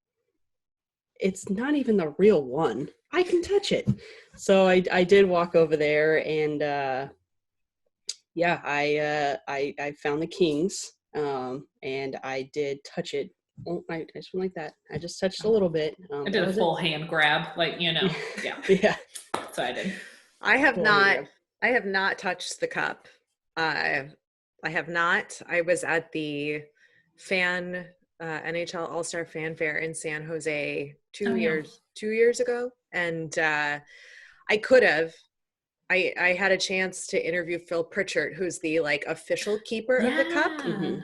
It's not even the real one. I can touch it. So I did walk over there and yeah, I found the Kings, and I did touch it. Oh, I just went like that. I just touched a little bit. I did a full hand grab, like, yeah. Yeah. So I did. I have not touched the cup. I have not. I was at the NHL All-Star Fan Fair in San Jose 2 years ago, and I could have. I had a chance to interview Phil Pritchard, who's the like official keeper of the cup. Mm-hmm.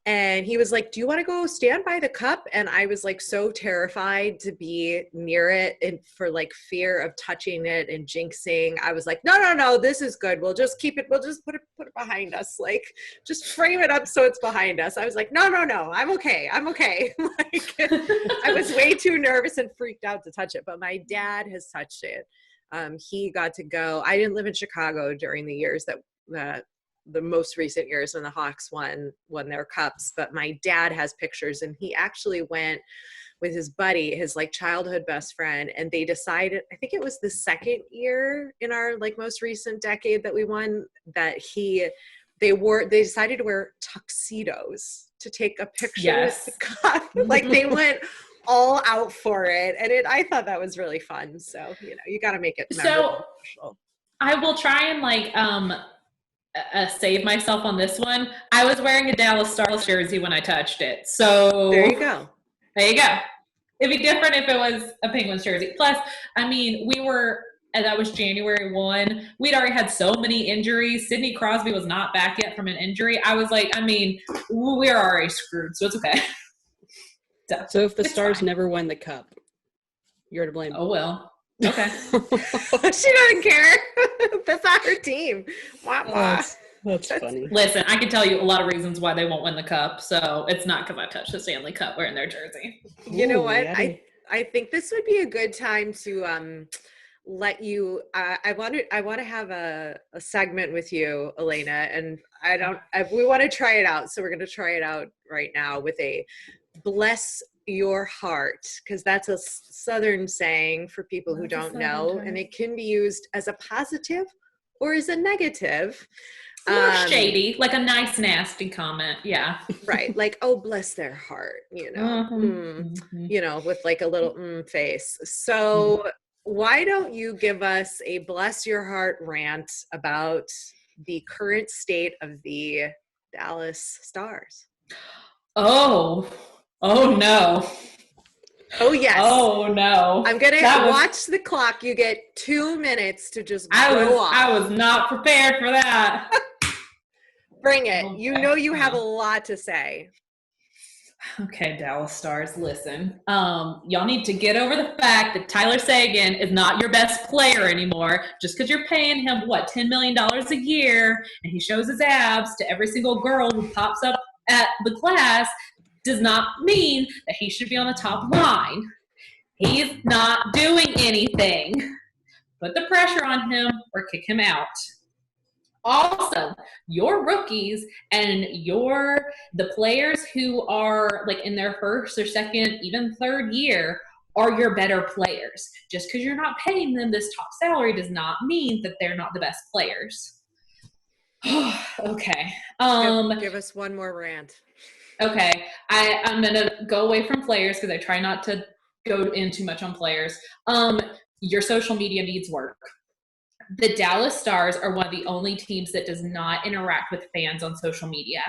And he was like, do you want to go stand by the cup? And I was like so terrified to be near it and for like fear of touching it and jinxing. I was like, no, this is good. We'll just keep it. We'll just put it behind us. Like just frame it up so it's behind us. I was like, no, I'm okay. Like I was way too nervous and freaked out to touch it, but my dad has touched it. He got to go. I didn't live in Chicago during the years that the most recent years when the Hawks won their cups, but my dad has pictures, and he actually went with his buddy, his like childhood best friend, and they decided, I think it was the second year in our like most recent decade that we won, that they decided to wear tuxedos to take a picture with the cup. Like they went all out for it, and I thought that was really fun. So you got to make it memorable. So I will try and like save myself on this one. I was wearing a Dallas Stars jersey when I touched it, so there you go. It'd be different if it was a Penguins jersey. Plus, I mean, that was January 1. We'd already had so many injuries. Sidney Crosby was not back yet from an injury. I was like, I mean, we're already screwed, so it's okay. So if the Stars never win the cup, you're to blame. Oh, well. Okay. She doesn't care. That's not her team. That's funny. Listen, I can tell you a lot of reasons why they won't win the cup, so it's not because I touched the Stanley Cup wearing their jersey. You know what? I think this would be a good time to let you I want to have a segment with you, Alana, and we want to try it out, so we're going to try it out right now with a bless your heart, because that's a Southern saying for people who don't know, and it can be used as a positive or as a negative. More shady, like a nice nasty comment. Yeah, right, like, oh, bless their heart, you know, with like a little face. So why don't you give us a bless your heart rant about the current state of the Dallas Stars? Oh no. Oh yes. Oh no. I'm gonna watch the clock. You get 2 minutes to just go off. I was not prepared for that. Bring it. Okay. You know you have a lot to say. Okay, Dallas Stars, listen. Y'all need to get over the fact that Tyler Seguin is not your best player anymore. Just because you're paying him, $10 million a year, and he shows his abs to every single girl who pops up at the class, does not mean that he should be on the top line. He's not doing anything. Put the pressure on him or kick him out. Also, your rookies and the players who are like in their first or second, even third year are your better players. Just because you're not paying them this top salary does not mean that they're not the best players. Okay. Give us one more rant. Okay. I'm going to go away from players because I try not to go in too much on players. Your social media needs work. The Dallas Stars are one of the only teams that does not interact with fans on social media.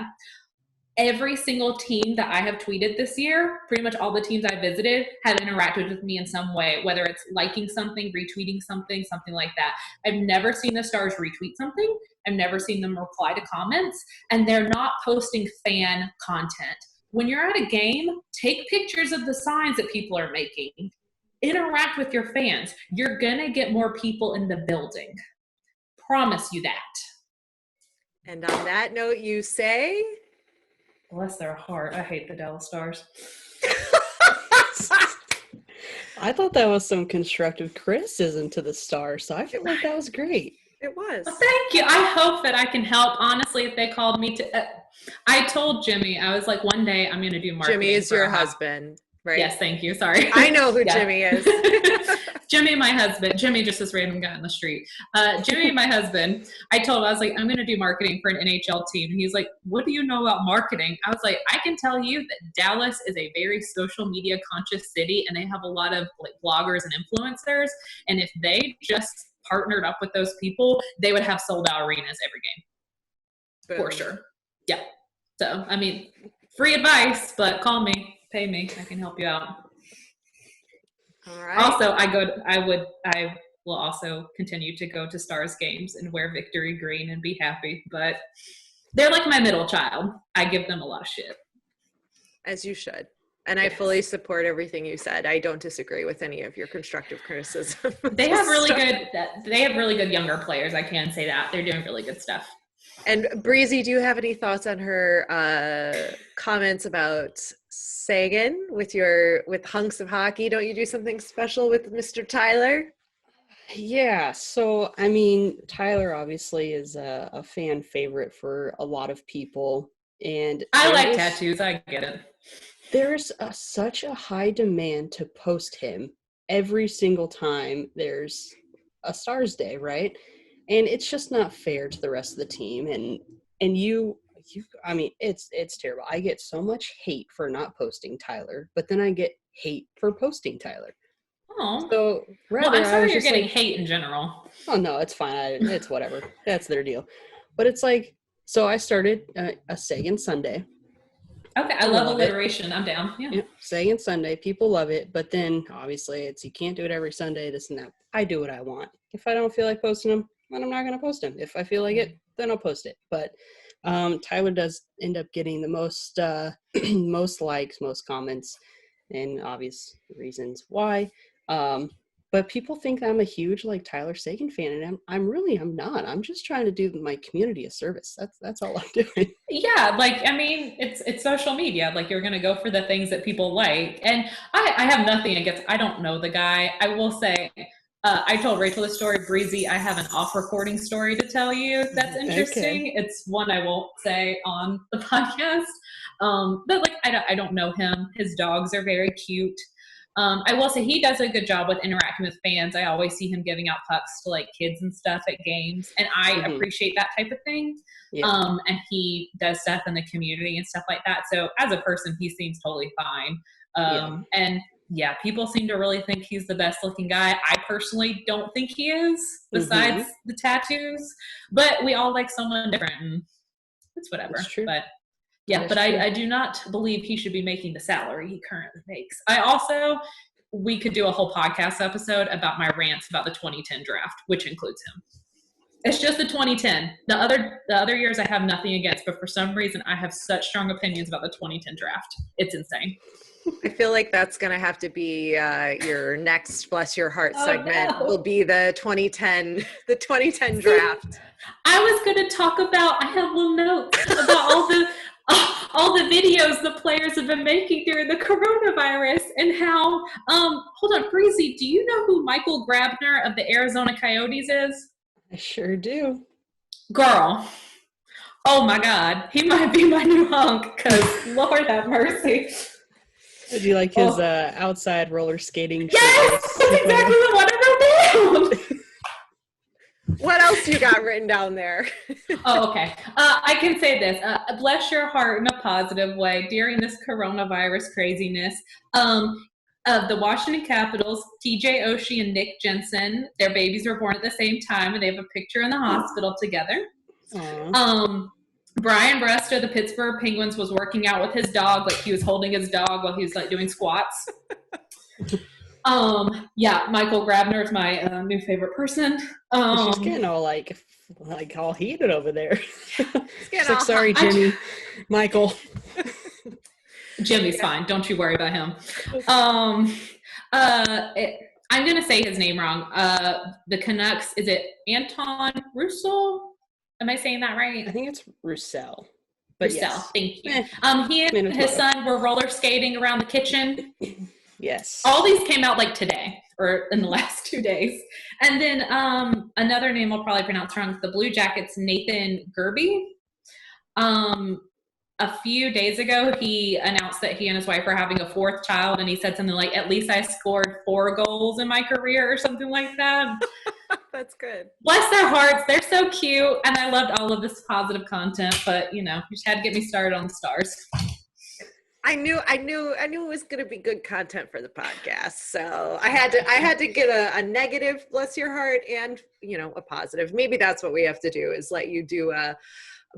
Every single team that I have tweeted this year, pretty much all the teams I visited, have interacted with me in some way, whether it's liking something, retweeting something, something like that. I've never seen the Stars retweet something. I've never seen them reply to comments, and they're not posting fan content. When you're at a game, take pictures of the signs that people are making. Interact with your fans. You're going to get more people in the building. Promise you that. And on that note, you say? Bless their heart. I hate the Dallas Stars. I thought that was some constructive criticism to the Stars, so I feel like that was great. It was. Well, thank you. I hope that I can help. Honestly, if they called me to... I told Jimmy, I was like, one day I'm going to do marketing. Jimmy is your husband. Right. Yes, thank you. Sorry. I know who Jimmy is. Jimmy, my husband. Jimmy, just this random guy on the street. Jimmy, my husband. I told him, I was like, I'm going to do marketing for an NHL team. And he's like, what do you know about marketing? I was like, I can tell you that Dallas is a very social media conscious city, and they have a lot of like bloggers and influencers. And if they just partnered up with those people, they would have sold out arenas every game. Boom. For sure. Yeah. So, I mean, free advice, but call me. Pay me. I can help you out. All right. Also, I will also continue to go to Stars games and wear victory green and be happy, but they're like my middle child. I give them a lot of shit. As you should. And yes. I fully support everything you said. I don't disagree with any of your constructive criticism. They have really good younger players. I can say that. They're doing really good stuff. And Breezy, do you have any thoughts on her comments about Seguin with hunks of hockey? Don't you do something special with Mr. Tyler? Yeah, so I mean, Tyler obviously is a fan favorite for a lot of people, and I like tattoos. I get it. There's such a high demand to post him every single time there's a Stars Day, right? And it's just not fair to the rest of the team. And you I mean, it's terrible. I get so much hate for not posting Tyler, but then I get hate for posting Tyler. Oh. So I'm sorry you're getting hate in general. Oh no, it's fine. It's whatever. That's their deal. But it's like, so I started a Seguin Sunday. Okay, I love alliteration. I'm down. Yeah. Seguin Sunday. People love it, but then obviously you can't do it every Sunday, this and that. I do what I want. If I don't feel like posting them, then I'm not going to post them. If I feel like it, then I'll post it. But Tyler does end up getting the most most likes, most comments, and obvious reasons why. But people think I'm a huge like Tyler Seguin fan, and I'm not. I'm just trying to do my community a service. That's all I'm doing. Yeah, like I mean, it's social media. Like you're gonna go for the things that people like, and I have nothing against. I don't know the guy. I will say, I told Rachel the story. Breezy, I have an off-recording story to tell you that's interesting. Okay. It's one I won't say on the podcast. But like, I don't know him. His dogs are very cute. I will say he does a good job with interacting with fans. I always see him giving out pucks to like kids and stuff at games, and I appreciate that type of thing. Yeah. And he does stuff in the community and stuff like that. So as a person, he seems totally fine. And yeah, people seem to really think he's the best looking guy. I personally don't think he is, besides the tattoos, but we all like someone different, and it's whatever. That's true. But yeah, but I do not believe he should be making the salary he currently makes. We could do a whole podcast episode about my rants about the 2010 draft, which includes him. It's just the 2010. The other years I have nothing against, but for some reason I have such strong opinions about the 2010 draft. It's insane. I feel like that's going to have to be your next Bless Your Heart segment. Will be the 2010 draft. I was going to talk about, I have little notes about all the videos the players have been making during the coronavirus, and how, hold on, Breezy, do you know who Michael Grabner of the Arizona Coyotes is? I sure do. Girl. Oh my God. He might be my new hunk, because Lord have mercy. Did you like his outside roller skating? Yes! That's exactly the one I wrote down. What else you got written down there? Oh, okay. I can say this. Bless your heart in a positive way during this coronavirus craziness. The Washington Capitals, TJ Oshie and Nick Jensen, their babies were born at the same time, and they have a picture in the hospital together. Brian Bresto of the Pittsburgh Penguins was working out with his dog, like he was holding his dog while he was like doing squats. Yeah, Michael Grabner is my new favorite person. She's getting all like all heated over there. She's like, sorry, Jimmy. Michael. Jimmy's fine. Don't you worry about him. I'm gonna say his name wrong. The Canucks, is it Anton Roussel? Am I saying that right? I think it's Roussel. Roussel, yes. Thank you. He and his son were roller skating around the kitchen. Yes. All these came out like today or in the last 2 days. And then another name I'll probably pronounce wrong, the Blue Jackets, Nathan Gerby. A few days ago, he announced that he and his wife are having a fourth child, and he said something like, at least I scored 4 goals in my career or something like that. That's good. Bless their hearts. They're so cute, and I loved all of this positive content, but, you just had to get me started on the Stars. I knew it was going to be good content for the podcast. So I had to get a negative, bless your heart, and, a positive. Maybe that's what we have to do, is let you do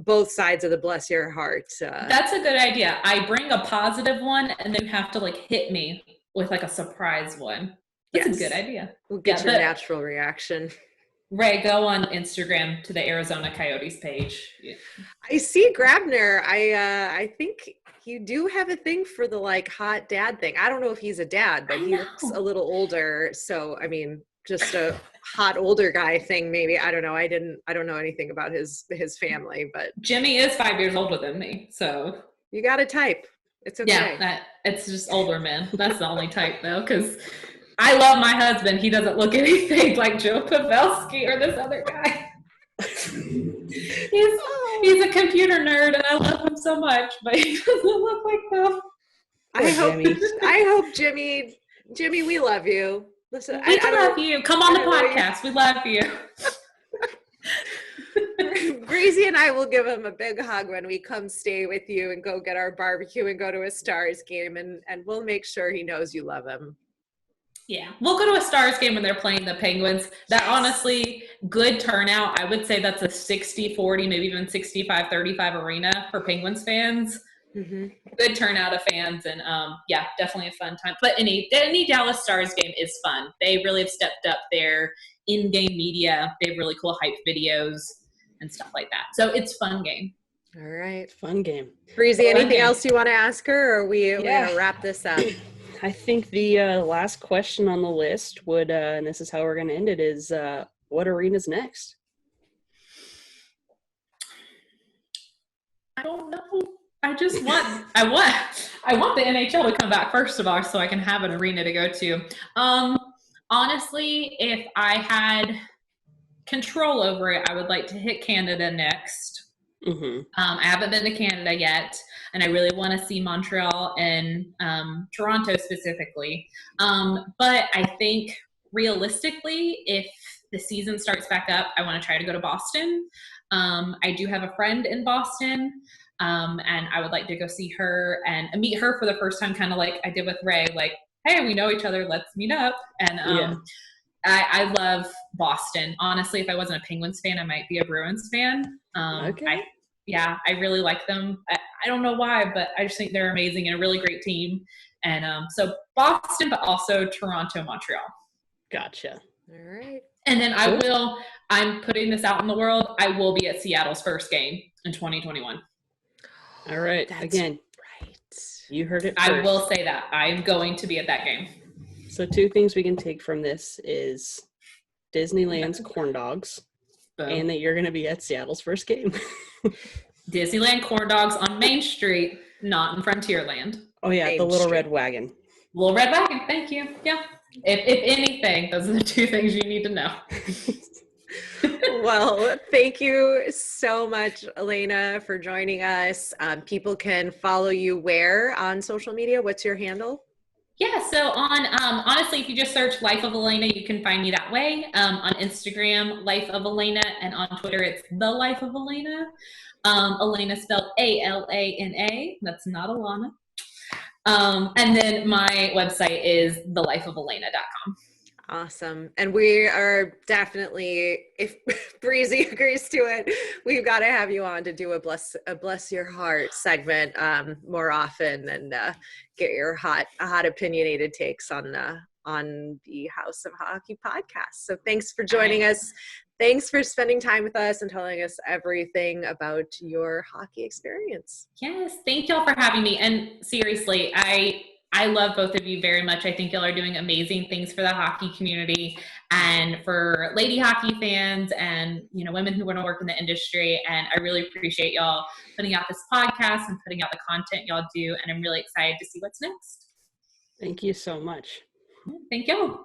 both sides of the bless your heart. That's a good idea. I bring a positive one, and then have to hit me with a surprise one. That's a good idea. We'll get your natural reaction. Ray, go on Instagram to the Arizona Coyotes page. Yeah. I see Grabner. I think you do have a thing for the hot dad thing. I don't know if he's a dad, but he looks a little older. So, just a hot older guy thing, maybe. I don't know. I don't know anything about his family, but Jimmy is 5 years older than me. So you got a type. It's okay. Yeah, it's just older men. That's the only type though, because I love my husband. He doesn't look anything like Joe Pavelski or this other guy. He's a computer nerd, and I love him so much, but he doesn't look like them. I hope Jimmy, we love you. Listen, we love you. Come on the podcast. We love you. Breezy and I will give him a big hug when we come stay with you and go get our barbecue and go to a Stars game, and we'll make sure he knows you love him. Yeah, we'll go to a Stars game when they're playing the Penguins. That honestly, good turnout. I would say that's a 60-40, maybe even 65-35 arena for Penguins fans. Mm-hmm. Good turnout of fans, and yeah, definitely a fun time. But any Dallas Stars game is fun. They really have stepped up their in-game media. They have really cool hype videos and stuff like that. So it's a fun game. All right. Fun game. Breezy, anything else you want to ask her, or we going to wrap this up? I think the last question on the list would, and this is how we're going to end it, is what arena's next? I don't know. I want the NHL to come back first of all, so I can have an arena to go to. honestly, if I had control over it, I would like to hit Canada next. I haven't been to Canada yet, and I really want to see Montreal and Toronto specifically. But I think realistically, if the season starts back up, I want to try to go to Boston. I do have a friend in Boston, and I would like to go see her and meet her for the first time, kind of like I did with Ray, like, hey, we know each other, let's meet up. And I love Boston. Honestly, if I wasn't a Penguins fan, I might be a Bruins fan. Okay. I really like them. I don't know why, but I just think they're amazing and a really great team. And so Boston, but also Toronto, Montreal. Gotcha. All right. And then I'm putting this out in the world. I will be at Seattle's first game in 2021. All right. That's again, right. You heard it first. I will say that. I am going to be at that game. So 2 things we can take from this is Disneyland's corn dogs. Boom. And that you're going to be at Seattle's first game. Disneyland corn dogs on Main Street, not in Frontierland. Oh, yeah, the little red wagon. Little red wagon, thank you. Yeah. If anything, those are the 2 things you need to know. Well, thank you so much, Alana, for joining us. People can follow you where on social media? What's your handle? Yeah, so on, honestly, if you just search Life of Alana, you can find me that way. On Instagram, Life of Alana, and on Twitter, it's The Life of Alana. Alana spelled A-L-A-N-A. That's not Alana. And then my website is thelifeofalana.com. Awesome. And we are definitely, if Breezy agrees to it, we've got to have you on to do a bless your heart segment more often and get your hot opinionated takes on the House of Hockey podcast. So thanks for joining us. Thanks for spending time with us and telling us everything about your hockey experience. Yes, thank y'all for having me. And seriously, I love both of you very much. I think y'all are doing amazing things for the hockey community and for lady hockey fans and, women who want to work in the industry. And I really appreciate y'all putting out this podcast and putting out the content y'all do. And I'm really excited to see what's next. Thank you so much. Thank y'all.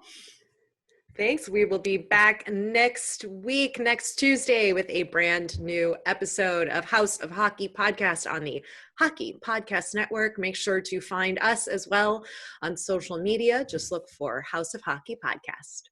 Thanks. We will be back next week, next Tuesday, with a brand new episode of House of Hockey podcast on the Hockey Podcast Network. Make sure to find us as well on social media. Just look for House of Hockey podcast.